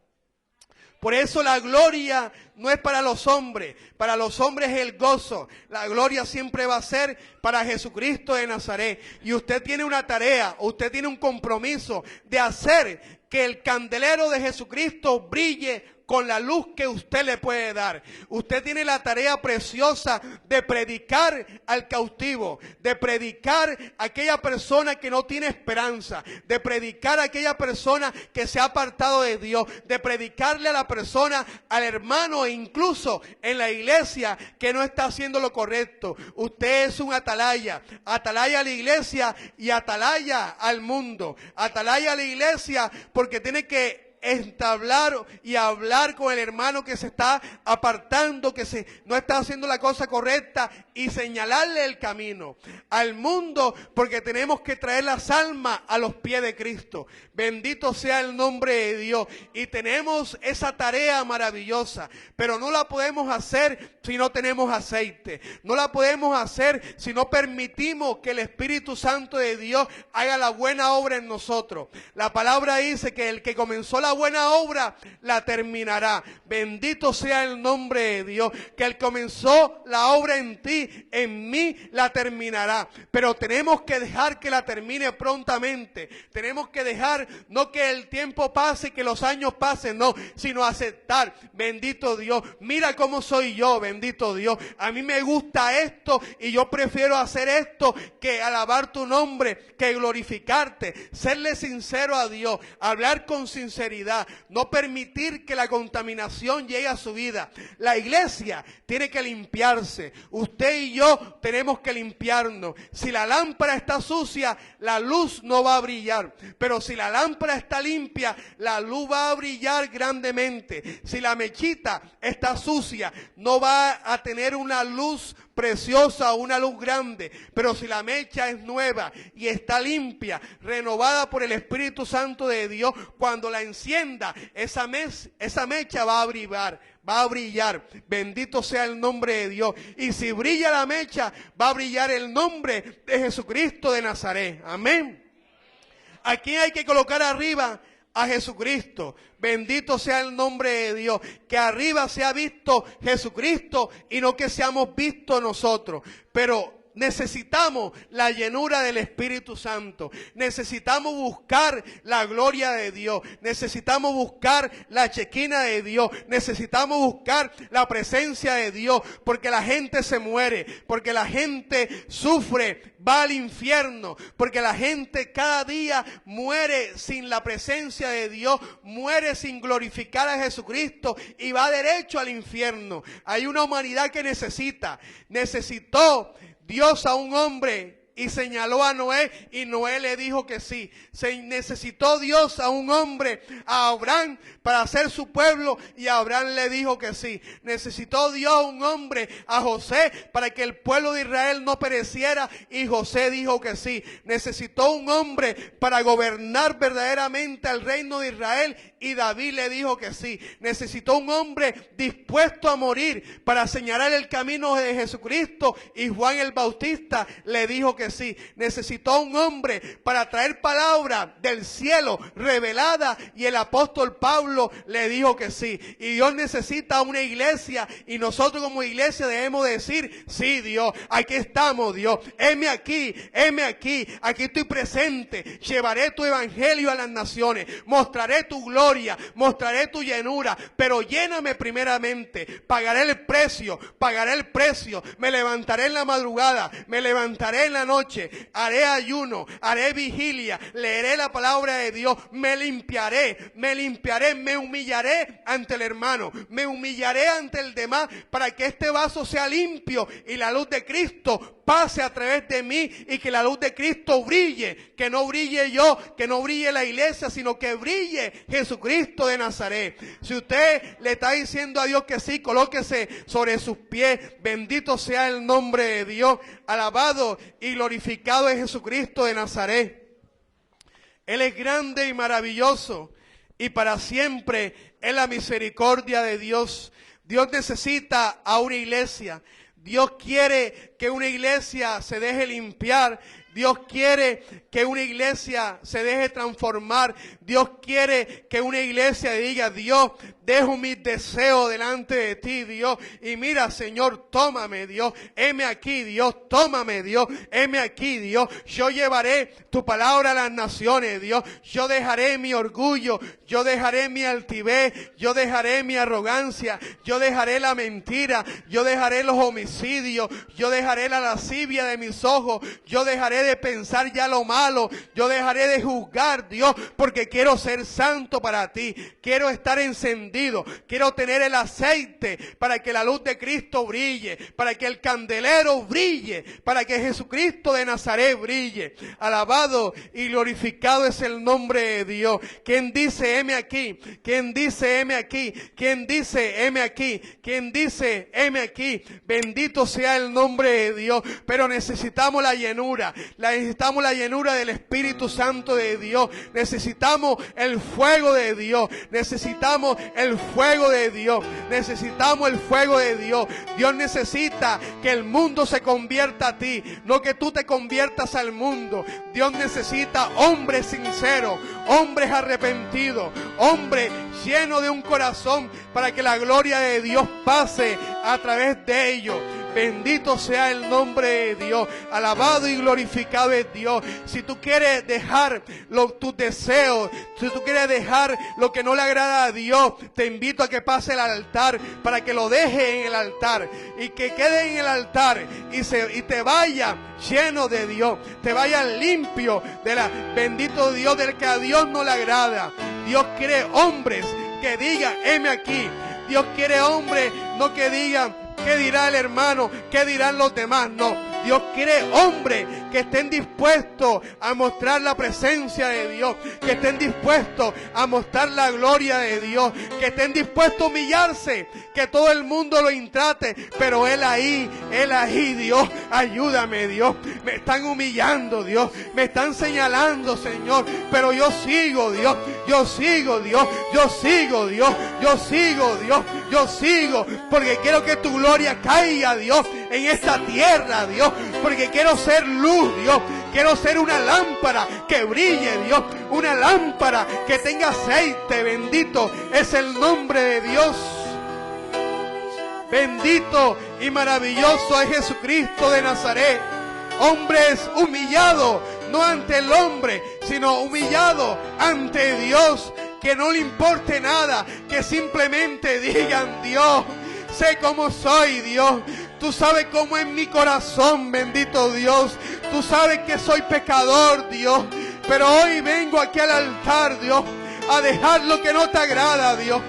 Por eso la gloria no es para los hombres es el gozo. La gloria siempre va a ser para Jesucristo de Nazaret. Y usted tiene una tarea, usted tiene un compromiso de hacer que el candelero de Jesucristo brille con la luz que usted le puede dar. Usted tiene la tarea preciosa de predicar al cautivo, de predicar a aquella persona que no tiene esperanza, de predicar a aquella persona que se ha apartado de Dios, de predicarle a la persona, al hermano e incluso en la iglesia que no está haciendo lo correcto. Usted es un atalaya, atalaya a la iglesia y atalaya al mundo, atalaya a la iglesia porque tiene que entablar y hablar con el hermano que se está apartando, que no está haciendo la cosa correcta y señalarle el camino al mundo, porque tenemos que traer las almas a los pies de Cristo. Bendito sea el nombre de Dios. Y tenemos esa tarea maravillosa, pero no la podemos hacer si no tenemos aceite. No la podemos hacer si no permitimos que el Espíritu Santo de Dios haga la buena obra en nosotros. La palabra dice que el que comenzó la buena obra la terminará. Bendito sea el nombre de Dios. Que el que comenzó la obra en ti, en mí, la terminará. Pero tenemos que dejar que la termine prontamente. Tenemos que dejar, no que el tiempo pase, que los años pasen, no, sino aceptar. Bendito Dios. Mira cómo soy yo, bendito Dios. A mí me gusta esto y yo prefiero hacer esto que alabar tu nombre, que glorificarte. Serle sincero a Dios, hablar con sinceridad, no permitir que la contaminación llegue a su vida. La iglesia tiene que limpiarse. Usted y yo tenemos que limpiarnos. Si la lámpara está sucia, la luz no va a brillar. Pero si la lámpara está limpia, la luz va a brillar grandemente. Si la mechita está sucia, no va a tener una luz preciosa, una luz grande. Pero si la mecha es nueva y está limpia, renovada por el Espíritu Santo de Dios, cuando la encienda, esa mecha va a brillar. Va a brillar. Bendito sea el nombre de Dios. Y si brilla la mecha, va a brillar el nombre de Jesucristo de Nazaret. Amén. Aquí hay que colocar arriba a Jesucristo. Bendito sea el nombre de Dios. Que arriba sea visto Jesucristo y no que seamos vistos nosotros. Pero necesitamos la llenura del Espíritu Santo. Necesitamos buscar la gloria de Dios. Necesitamos buscar la chequina de Dios. Necesitamos buscar la presencia de Dios. Porque la gente se muere. Porque la gente sufre. Va al infierno. Porque la gente cada día muere sin la presencia de Dios. Muere sin glorificar a Jesucristo. Y va derecho al infierno. Hay una humanidad que necesitó Dios a un hombre y señaló a Noé y Noé le dijo que sí. Se necesitó Dios a un hombre, a Abraham, para hacer su pueblo y Abraham le dijo que sí. Necesitó Dios a un hombre, a José, para que el pueblo de Israel no pereciera y José dijo que sí. Necesitó un hombre para gobernar verdaderamente al reino de Israel y David le dijo que sí. Necesitó un hombre dispuesto a morir para señalar el camino de Jesucristo y Juan el Bautista le dijo que sí. Necesitó un hombre para traer palabra del cielo revelada y el apóstol Pablo le dijo que sí. Y Dios necesita una iglesia y nosotros como iglesia debemos decir, sí Dios, aquí estamos Dios, heme aquí, aquí estoy presente, llevaré tu evangelio a las naciones, mostraré tu gloria, mostraré tu llenura, pero lléname primeramente, pagaré el precio, me levantaré en la madrugada, me levantaré en la noche, haré ayuno, haré vigilia, leeré la palabra de Dios, me limpiaré, me humillaré ante el hermano, me humillaré ante el demás para que este vaso sea limpio y la luz de Cristo pase a través de mí y que la luz de Cristo brille, que no brille yo, que no brille la iglesia, sino que brille Jesucristo de Nazaret. Si usted le está diciendo a Dios que sí, colóquese sobre sus pies, bendito sea el nombre de Dios, alabado y glorificado es Jesucristo de Nazaret. Él es grande y maravilloso y para siempre es la misericordia de Dios. Dios necesita a una iglesia. Dios quiere que una iglesia se deje limpiar. Dios quiere que una iglesia se deje transformar. Dios quiere que una iglesia diga, Dios, dejo mis deseos delante de ti, Dios. Y mira, Señor, tómame, Dios. Heme aquí, Dios. Tómame, Dios. Heme aquí, Dios. Yo llevaré tu palabra a las naciones, Dios. Yo dejaré mi orgullo. Yo dejaré mi altivez. Yo dejaré mi arrogancia. Yo dejaré la mentira. Yo dejaré los homicidios. Yo dejaré la lascivia de mis ojos. Yo dejaré de pensar ya lo malo. Yo dejaré de juzgar, Dios, porque quiero ser santo para ti. Quiero estar encendido. Quiero tener el aceite para que la luz de Cristo brille, para que el candelero brille, para que Jesucristo de Nazaret brille. Alabado y glorificado es el nombre de Dios. ¿Quién dice, heme aquí? ¿Quién dice, heme aquí? ¿Quién dice, heme aquí? ¿Quién dice, heme aquí? Bendito sea el nombre de Dios. Pero necesitamos la llenura. Necesitamos la llenura del Espíritu Santo de Dios. Necesitamos el fuego de Dios. Necesitamos el fuego de Dios. Necesitamos el fuego de Dios. Dios necesita que el mundo se convierta a ti, no que tú te conviertas al mundo. Dios necesita hombres sinceros, hombres arrepentidos, hombres llenos de un corazón para que la gloria de Dios pase a través de ellos. Bendito sea el nombre de Dios. Alabado y glorificado es Dios. Si tú quieres dejar tus deseos, si tú quieres dejar lo que no le agrada a Dios, te invito a que pase el altar para que lo deje en el altar y que quede en el altar y te vaya lleno de Dios, te vaya limpio de bendito Dios del que a Dios no le agrada. Dios quiere hombres que digan, heme aquí. Dios quiere hombres, no que digan, ¿qué dirá el hermano? ¿Qué dirán los demás? No. Dios quiere hombres que estén dispuestos a mostrar la presencia de Dios, que estén dispuestos a mostrar la gloria de Dios, que estén dispuestos a humillarse, que todo el mundo lo intrate, pero Él ahí, Dios, ayúdame, Dios. Me están humillando, Dios, me están señalando, Señor, pero yo sigo, Dios, yo sigo, Dios, yo sigo, Dios, yo sigo, Dios, yo sigo, porque quiero que tu gloria caiga, Dios, en esta tierra, Dios, porque quiero ser luz, Dios, quiero ser una lámpara que brille, Dios, una lámpara que tenga aceite. Bendito es el nombre de Dios. Bendito y maravilloso es Jesucristo de Nazaret. Hombres humillados, no ante el hombre, sino humillados ante Dios, que no le importe nada, que simplemente digan, Dios, sé cómo soy, Dios. Tú sabes cómo es mi corazón, bendito Dios. Tú sabes que soy pecador, Dios. Pero hoy vengo aquí al altar, Dios, a dejar lo que no te agrada, Dios.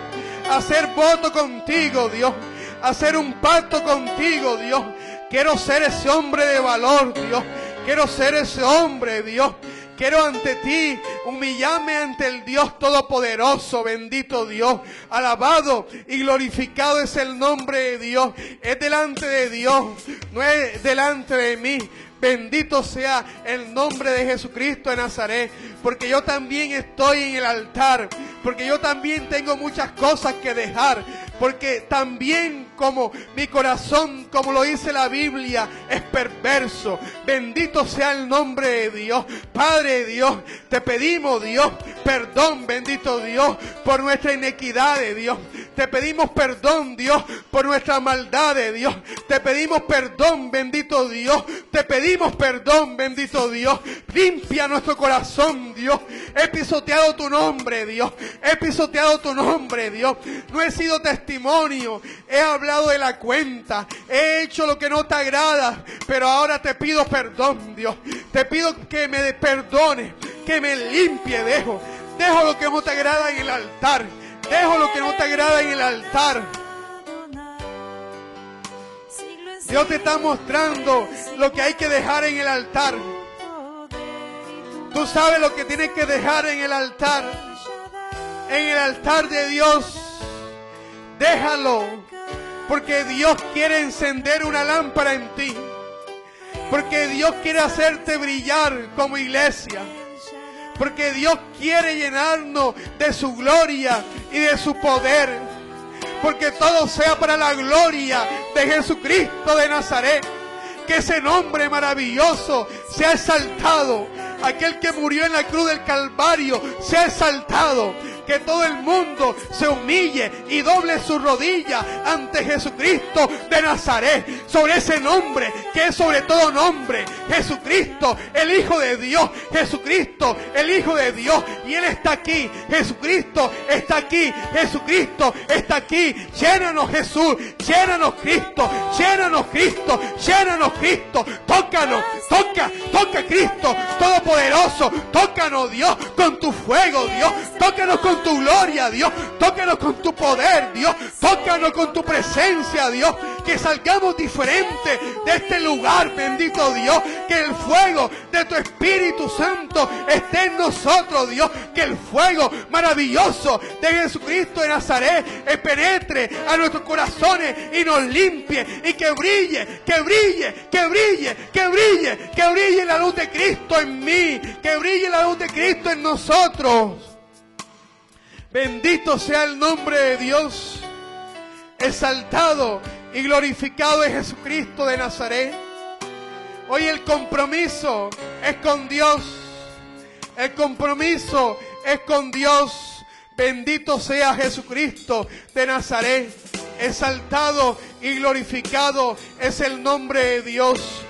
A hacer voto contigo, Dios. A hacer un pacto contigo, Dios. Quiero ser ese hombre de valor, Dios. Quiero ser ese hombre, Dios. Quiero ante ti humillarme ante el Dios Todopoderoso, bendito Dios. Alabado y glorificado es el nombre de Dios. Es delante de Dios, no es delante de mí. Bendito sea el nombre de Jesucristo de Nazaret, porque yo también estoy en el altar, porque yo también tengo muchas cosas que dejar, porque también como mi corazón, como lo dice la Biblia, es perverso. Bendito sea el nombre de Dios. Padre Dios, te pedimos, Dios, perdón, bendito Dios, por nuestra inequidad, Dios. Te pedimos perdón, Dios, por nuestra maldad, Dios. Te pedimos perdón, bendito Dios. Te pedimos perdón, bendito Dios. Limpia nuestro corazón, Dios. He pisoteado tu nombre, Dios. He pisoteado tu nombre, Dios. No he sido testimonio. He hablado de la cuenta. He hecho lo que no te agrada. Pero ahora te pido perdón, Dios. Te pido que me perdones, que me limpie, dejo lo que no te agrada en el altar. Dejo lo que no te agrada en el altar. Dios te está mostrando lo que hay que dejar en el altar. Tú sabes lo que tienes que dejar en el altar. En el altar de Dios. Déjalo. Porque Dios quiere encender una lámpara en ti. Porque Dios quiere hacerte brillar como iglesia. Porque Dios quiere llenarnos de su gloria y de su poder. Porque todo sea para la gloria de Jesucristo de Nazaret. Que ese nombre maravilloso sea exaltado. Aquel que murió en la cruz del Calvario sea exaltado. Que todo el mundo se humille y doble su rodilla ante Jesucristo de Nazaret. Sobre ese nombre que es sobre todo nombre. Jesucristo, el Hijo de Dios. Jesucristo, el Hijo de Dios. Y Él está aquí. Jesucristo está aquí. Jesucristo está aquí. Llénanos, Jesús. Llénanos, Cristo. Llénanos, Cristo. Llénanos, Cristo. Tócanos. Toca, Cristo. Todopoderoso. Tócanos, Dios, con tu fuego, Dios. Tócanos con tu gloria, Dios. Tócanos con tu poder, Dios. Tócanos con tu presencia, Dios. Que salgamos diferentes de este lugar, bendito Dios. Que el fuego de tu Espíritu Santo esté en nosotros, Dios. Que el fuego maravilloso de Jesucristo de Nazaret penetre a nuestros corazones y nos limpie. Y que brille, que brille, que brille, que brille, que brille la luz de Cristo en mí. Que brille la luz de Cristo en nosotros. Bendito sea el nombre de Dios. Exaltado y glorificado es Jesucristo de Nazaret. Hoy el compromiso es con Dios. El compromiso es con Dios. Bendito sea Jesucristo de Nazaret. Exaltado y glorificado es el nombre de Dios.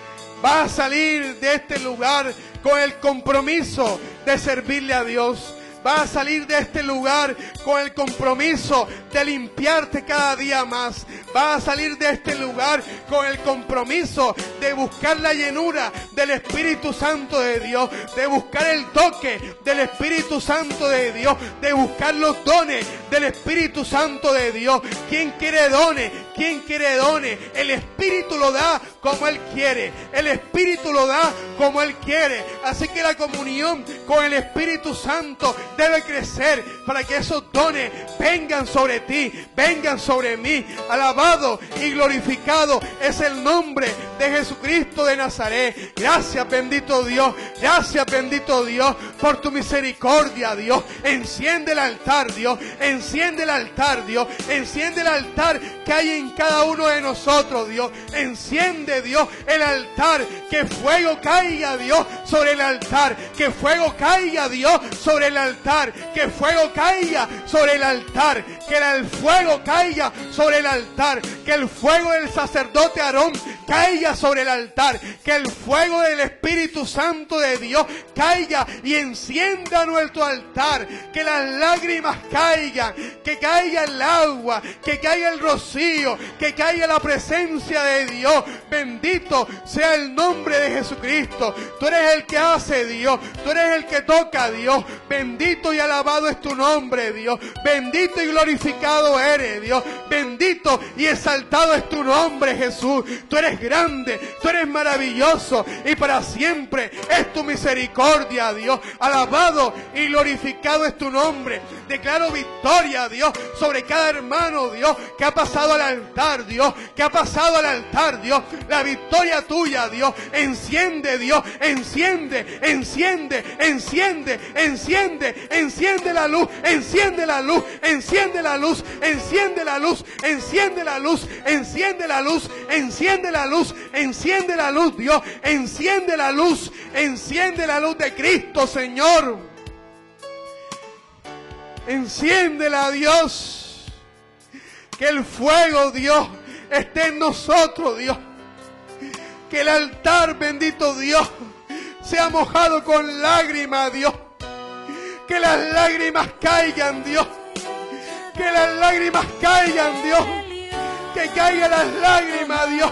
Va a salir de este lugar con el compromiso de servirle a Dios. Va a salir de este lugar con el compromiso de limpiarte cada día más. Va a salir de este lugar con el compromiso de buscar la llenura del Espíritu Santo de Dios. De buscar el toque del Espíritu Santo de Dios. De buscar los dones del Espíritu Santo de Dios. ¿Quién quiere dones? ¿Quién quiere dones? El Espíritu lo da como Él quiere. El Espíritu lo da como Él quiere. Así que la comunión con el Espíritu Santo debe crecer para que esos dones vengan sobre ti, vengan sobre mí. Alabado y glorificado es el nombre de Jesucristo de Nazaret. Gracias, bendito Dios. Gracias, bendito Dios, por tu misericordia, Dios. Enciende el altar, Dios. Enciende el altar, Dios. Enciende el altar que hay en cada uno de nosotros, Dios. Enciende, Dios, el altar. Que fuego caiga, Dios, sobre el altar. Que fuego caiga, Dios, sobre el altar. Que fuego caiga sobre el altar. Que el fuego caiga sobre el altar. Que el fuego del sacerdote Aarón caiga sobre el altar. Que el fuego del Espíritu Santo de Dios caiga y encienda nuestro altar. Que las lágrimas caigan. Que caiga el agua. Que caiga el rocío. Que caiga la presencia de Dios. Bendito sea el nombre de Jesucristo. Tú eres el que hace, Dios. Tú eres el que toca, Dios. Bendito Bendito y alabado es tu nombre, Dios. Bendito y glorificado eres, Dios. Bendito y exaltado es tu nombre, Jesús. Tú eres grande, tú eres maravilloso y para siempre es tu misericordia, Dios. Alabado y glorificado es tu nombre. Declaro victoria, Dios, sobre cada hermano, Dios, que ha pasado al altar, Dios, que ha pasado al altar, Dios. La victoria tuya, Dios. Enciende, Dios, enciende, enciende, enciende, enciende, enciende la luz, enciende la luz, enciende la luz, enciende la luz, enciende la luz, enciende la luz, enciende la luz, enciende la luz, Dios, enciende la luz de Cristo, Señor. Enciéndela, Dios. Que el fuego, Dios, esté en nosotros, Dios. Que el altar, bendito Dios, sea mojado con lágrimas, Dios. Que las lágrimas caigan, Dios. Que las lágrimas caigan, Dios. Que caigan las lágrimas, Dios.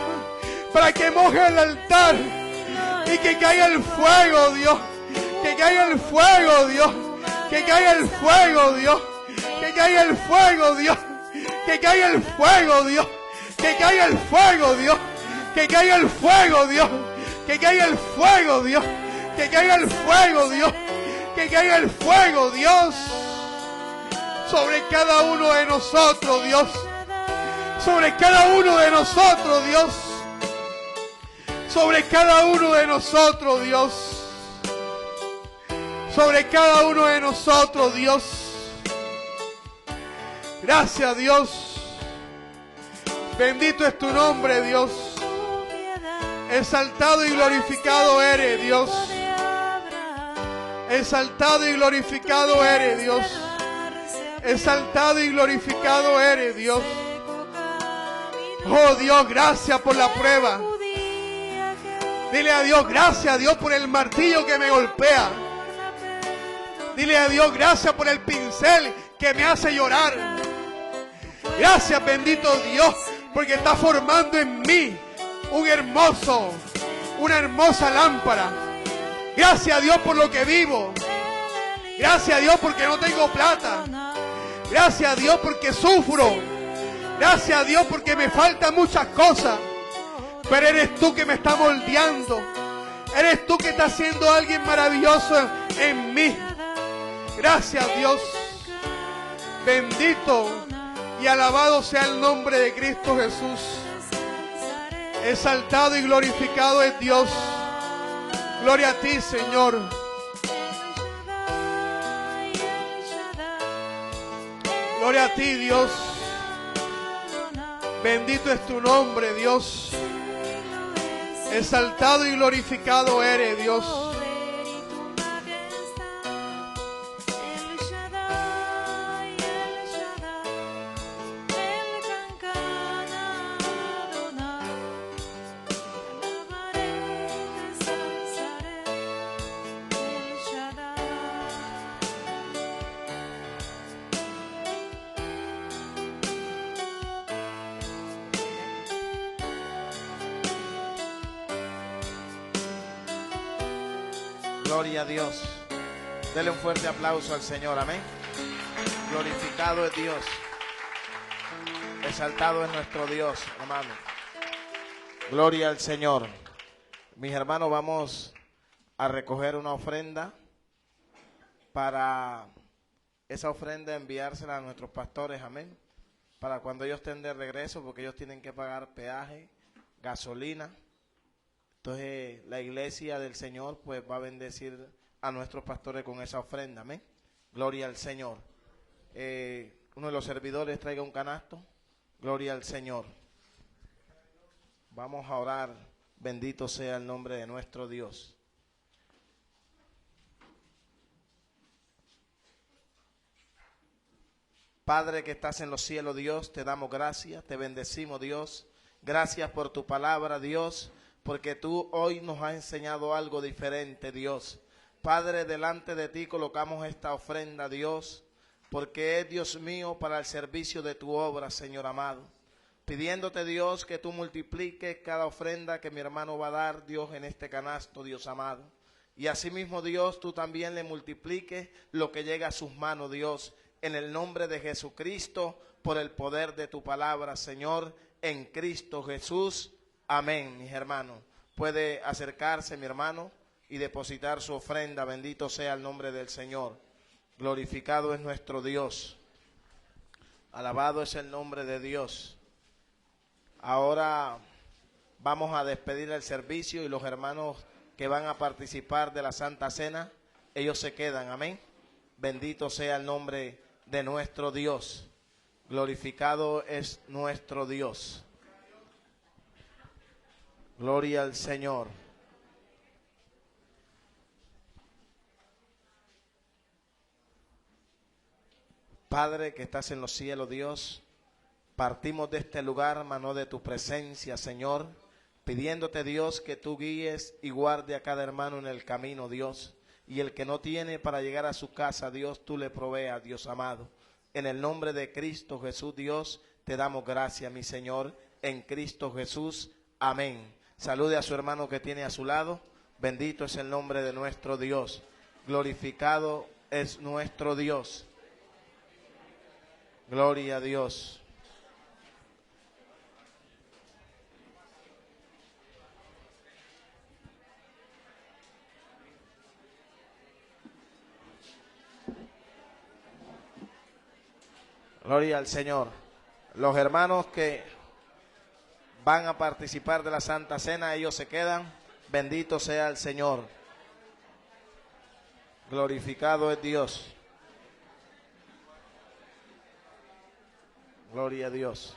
Para que moje el altar. Y que caiga el fuego, Dios. Que caiga el fuego, Dios. Que caiga el fuego, Dios. Que caiga el fuego, Dios. Que caiga el fuego, Dios. Que caiga el fuego, Dios. Que caiga el fuego, Dios. Que caiga el fuego, Dios. Que caiga el fuego, Dios. Que caiga el fuego, Dios. Sobre cada uno de nosotros, Dios. Sobre cada uno de nosotros, Dios. Sobre cada uno de nosotros, Dios. Sobre cada uno de nosotros, Dios. Gracias, Dios. Bendito es tu nombre, Dios. Exaltado y glorificado eres, Dios. Exaltado y glorificado eres, Dios. Exaltado y glorificado eres, Dios. Oh, Dios, gracias por la prueba. Dile a Dios, gracias a Dios por el martillo que me golpea. Dile a Dios, gracias por el pincel que me hace llorar. Gracias, bendito Dios, porque está formando en mí una hermosa lámpara. Gracias a Dios por lo que vivo. Gracias a Dios porque no tengo plata. Gracias a Dios porque sufro. Gracias a Dios porque me faltan muchas cosas. Pero eres tú que me está moldeando. Eres tú que está haciendo alguien maravilloso en mí. Gracias, Dios. Bendito y alabado sea el nombre de Cristo Jesús. Exaltado y glorificado es Dios. Gloria a ti, Señor. Gloria a ti, Dios. Bendito es tu nombre, Dios. Exaltado y glorificado eres, Dios. Gloria a Dios. Dele un fuerte aplauso al Señor, amén. Glorificado es Dios. Exaltado es nuestro Dios, hermano. Gloria al Señor. Mis hermanos, vamos a recoger una ofrenda. Para esa ofrenda enviársela a nuestros pastores, amén. Para cuando ellos estén de regreso, porque ellos tienen que pagar peaje, gasolina. Entonces la iglesia del Señor pues va a bendecir a nuestros pastores con esa ofrenda, amén. Gloria al Señor. Uno de los servidores traiga un canasto. Gloria al Señor. Vamos a orar. Bendito sea el nombre de nuestro Dios. Padre que estás en los cielos, Dios, te damos gracias, te bendecimos, Dios. Gracias por tu palabra, Dios, porque tú hoy nos has enseñado algo diferente, Dios. Padre, delante de ti colocamos esta ofrenda, Dios, porque es, Dios mío, para el servicio de tu obra, Señor amado. Pidiéndote, Dios, que tú multipliques cada ofrenda que mi hermano va a dar, Dios, en este canasto, Dios amado. Y asimismo, Dios, tú también le multipliques lo que llega a sus manos, Dios, en el nombre de Jesucristo, por el poder de tu palabra, Señor, en Cristo Jesús. Amén, mis hermanos. Puede acercarse, mi hermano, y depositar su ofrenda. Bendito sea el nombre del Señor. Glorificado es nuestro Dios. Alabado es el nombre de Dios. Ahora vamos a despedir el servicio y los hermanos que van a participar de la Santa Cena, ellos se quedan, amén. Bendito sea el nombre de nuestro Dios. Glorificado es nuestro Dios. Gloria al Señor. Padre que estás en los cielos, Dios, partimos de este lugar, mano de tu presencia, Señor, pidiéndote, Dios, que tú guíes y guarde a cada hermano en el camino, Dios. Y el que no tiene para llegar a su casa, Dios, tú le proveas, Dios amado. En el nombre de Cristo Jesús, Dios, te damos gracias, mi Señor, en Cristo Jesús. Amén. Salude a su hermano que tiene a su lado. Bendito es el nombre de nuestro Dios. Glorificado es nuestro Dios. Gloria a Dios. Gloria al Señor. Los hermanos que van a participar de la Santa Cena, ellos se quedan. Bendito sea el Señor. Glorificado es Dios. Gloria a Dios.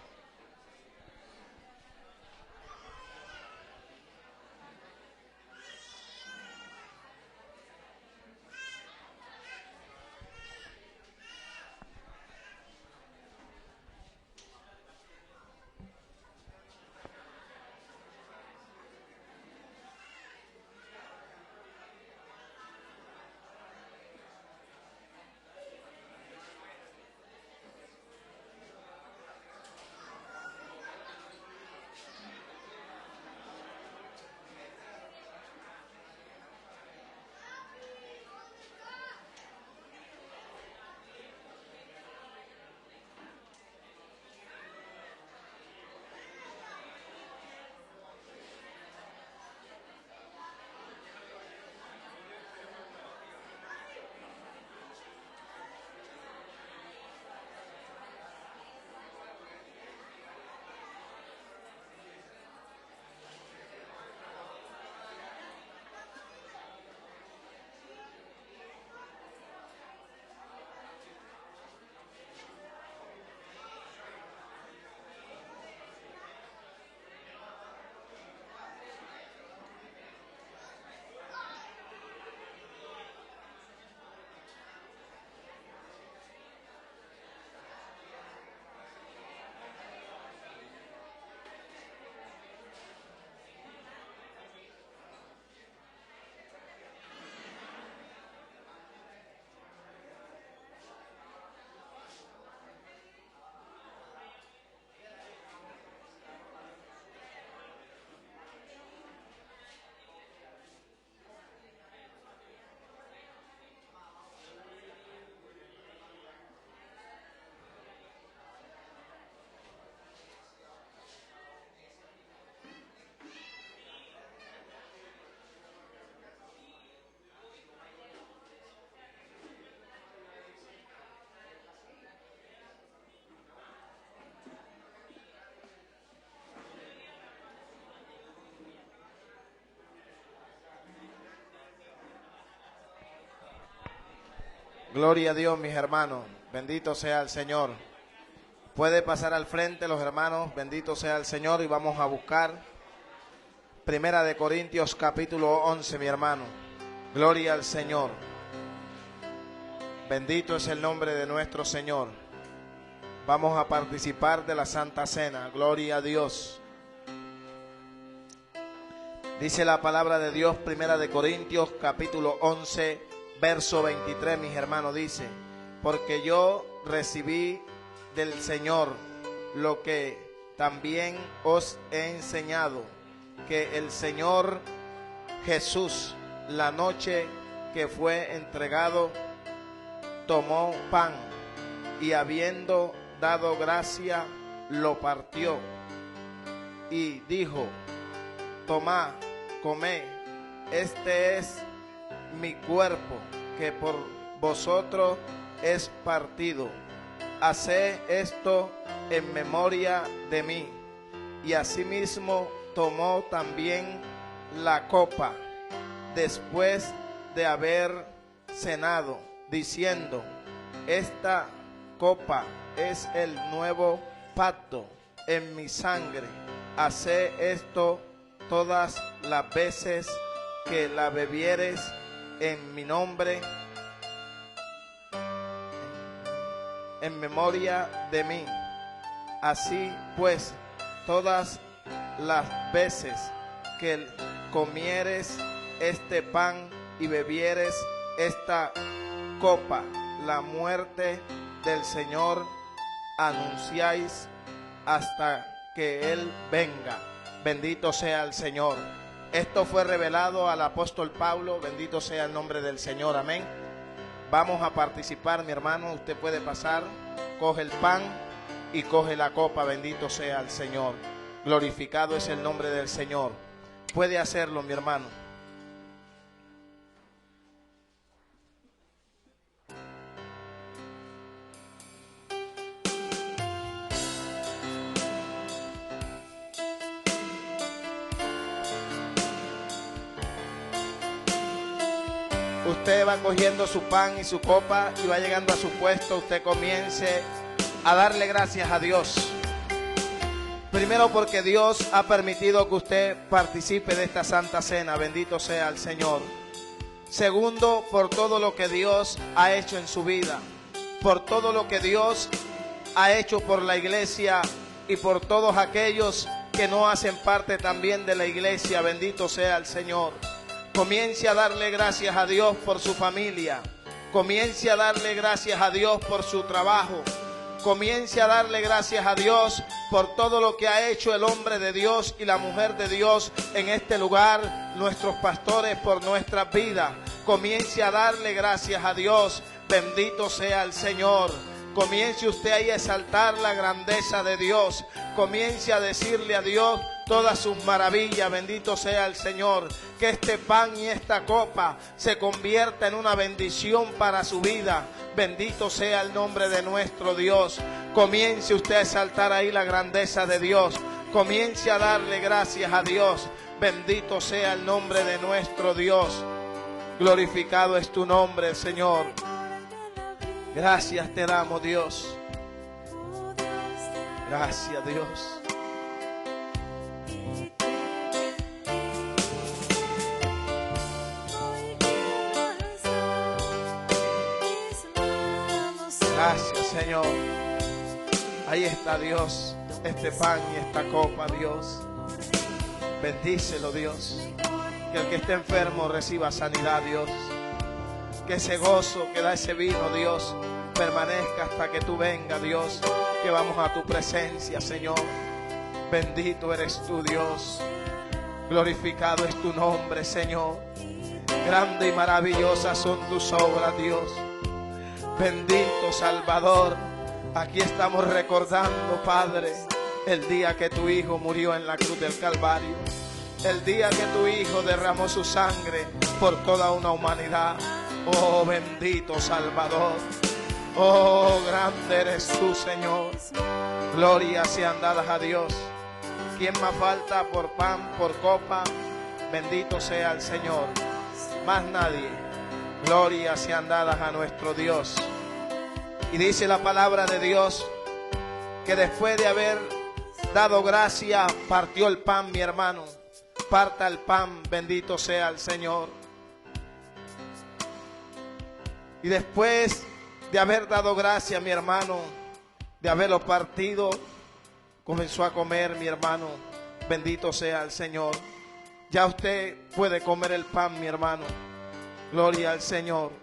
Gloria a Dios, mis hermanos. Bendito sea el Señor. Puede pasar al frente los hermanos. Bendito sea el Señor. Y vamos a buscar Primera de Corintios capítulo 11, mi hermano. Gloria al Señor. Bendito es el nombre de nuestro Señor. Vamos a participar de la Santa Cena. Gloria a Dios. Dice la palabra de Dios, Primera de Corintios capítulo 11, verso 23, mis hermanos, dice: porque yo recibí del Señor lo que también os he enseñado, que el Señor Jesús, la noche que fue entregado, tomó pan y habiendo dado gracia, lo partió y dijo: tomad, comed, este es mi cuerpo que por vosotros es partido. Haced esto en memoria de mí. Y asimismo tomó también la copa después de haber cenado, diciendo: esta copa es el nuevo pacto en mi sangre. Haced esto todas las veces que la bebieres en mi nombre, en memoria de mí. Así pues, todas las veces que comieres este pan y bebieres esta copa, la muerte del Señor anunciáis hasta que Él venga. Bendito sea el Señor. Esto fue revelado al apóstol Pablo. Bendito sea el nombre del Señor. Amén. Vamos a participar, mi hermano. Usted puede pasar, coge el pan y coge la copa. Bendito sea el Señor. Glorificado es el nombre del Señor. Puede hacerlo, mi hermano. Usted va cogiendo su pan y su copa y va llegando a su puesto. Usted comience a darle gracias a Dios. Primero, porque Dios ha permitido que usted participe de esta santa cena. Bendito sea el Señor. Segundo, por todo lo que Dios ha hecho en su vida, por todo lo que Dios ha hecho por la iglesia y por todos aquellos que no hacen parte también de la iglesia. Bendito sea el Señor. Comience a darle gracias a Dios por su familia. Comience a darle gracias a Dios por su trabajo. Comience a darle gracias a Dios por todo lo que ha hecho el hombre de Dios y la mujer de Dios en este lugar, nuestros pastores, por nuestras vidas. Comience a darle gracias a Dios. Bendito sea el Señor. Comience usted ahí a exaltar la grandeza de Dios. Comience a decirle a Dios todas sus maravillas. Bendito sea el Señor. Que este pan y esta copa se convierta en una bendición para su vida. Bendito sea el nombre de nuestro Dios. Comience usted a exaltar ahí la grandeza de Dios. Comience a darle gracias a Dios. Bendito sea el nombre de nuestro Dios. Glorificado es tu nombre, Señor. Gracias te damos, Dios. Gracias, Dios. Gracias, Señor. Ahí está, Dios, este pan y esta copa, Dios. Bendícelo, Dios. Que el que esté enfermo reciba sanidad, Dios. Que ese gozo que da ese vino, Dios, permanezca hasta que tú vengas, Dios. Que vamos a tu presencia, Señor. Bendito eres tú, Dios. Glorificado es tu nombre, Señor. Grande y maravillosa son tus obras, Dios. Bendito Salvador. Aquí estamos recordando, Padre, el día que tu Hijo murió en la cruz del Calvario. El día que tu Hijo derramó su sangre por toda una humanidad. Oh, bendito Salvador. Oh, grande eres tú, Señor. Gloria sean dadas a Dios. ¿Quién más falta por pan, por copa? Bendito sea el Señor. Más nadie. Gloria sean dadas a nuestro Dios. Y dice la palabra de Dios que después de haber dado gracia, partió el pan, mi hermano. Parta el pan, bendito sea el Señor. Y después de haber dado gracia, mi hermano, de haberlo partido, comenzó a comer, mi hermano. Bendito sea el Señor. Ya usted puede comer el pan, mi hermano. Gloria al Señor.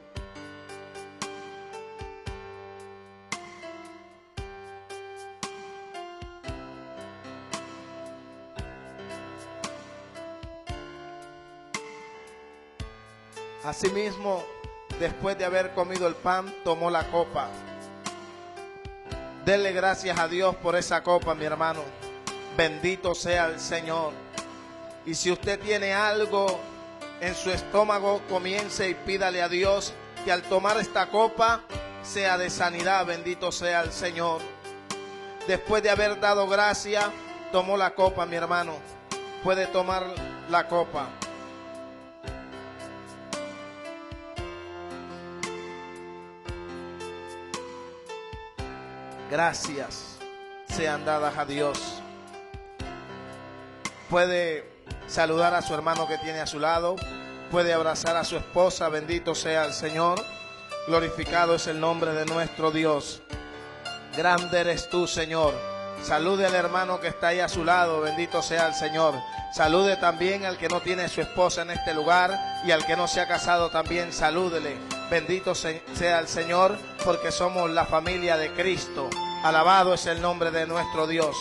Asimismo, después de haber comido el pan, tomó la copa. Denle gracias a Dios por esa copa, mi hermano. Bendito sea el Señor. Y si usted tiene algo en su estómago, comience y pídale a Dios que al tomar esta copa sea de sanidad. Bendito sea el Señor. Después de haber dado gracias, tomó la copa, mi hermano. Puede tomar la copa. Gracias sean dadas a Dios. Puede saludar a su hermano que tiene a su lado. Puede abrazar a su esposa. Bendito sea el Señor. Glorificado es el nombre de nuestro Dios. Grande eres tú, Señor. Salude al hermano que está ahí a su lado. Bendito sea el Señor. Salude también al que no tiene su esposa en este lugar, y al que no se ha casado también salúdele. Bendito sea el Señor, porque somos la familia de Cristo. Alabado es el nombre de nuestro Dios.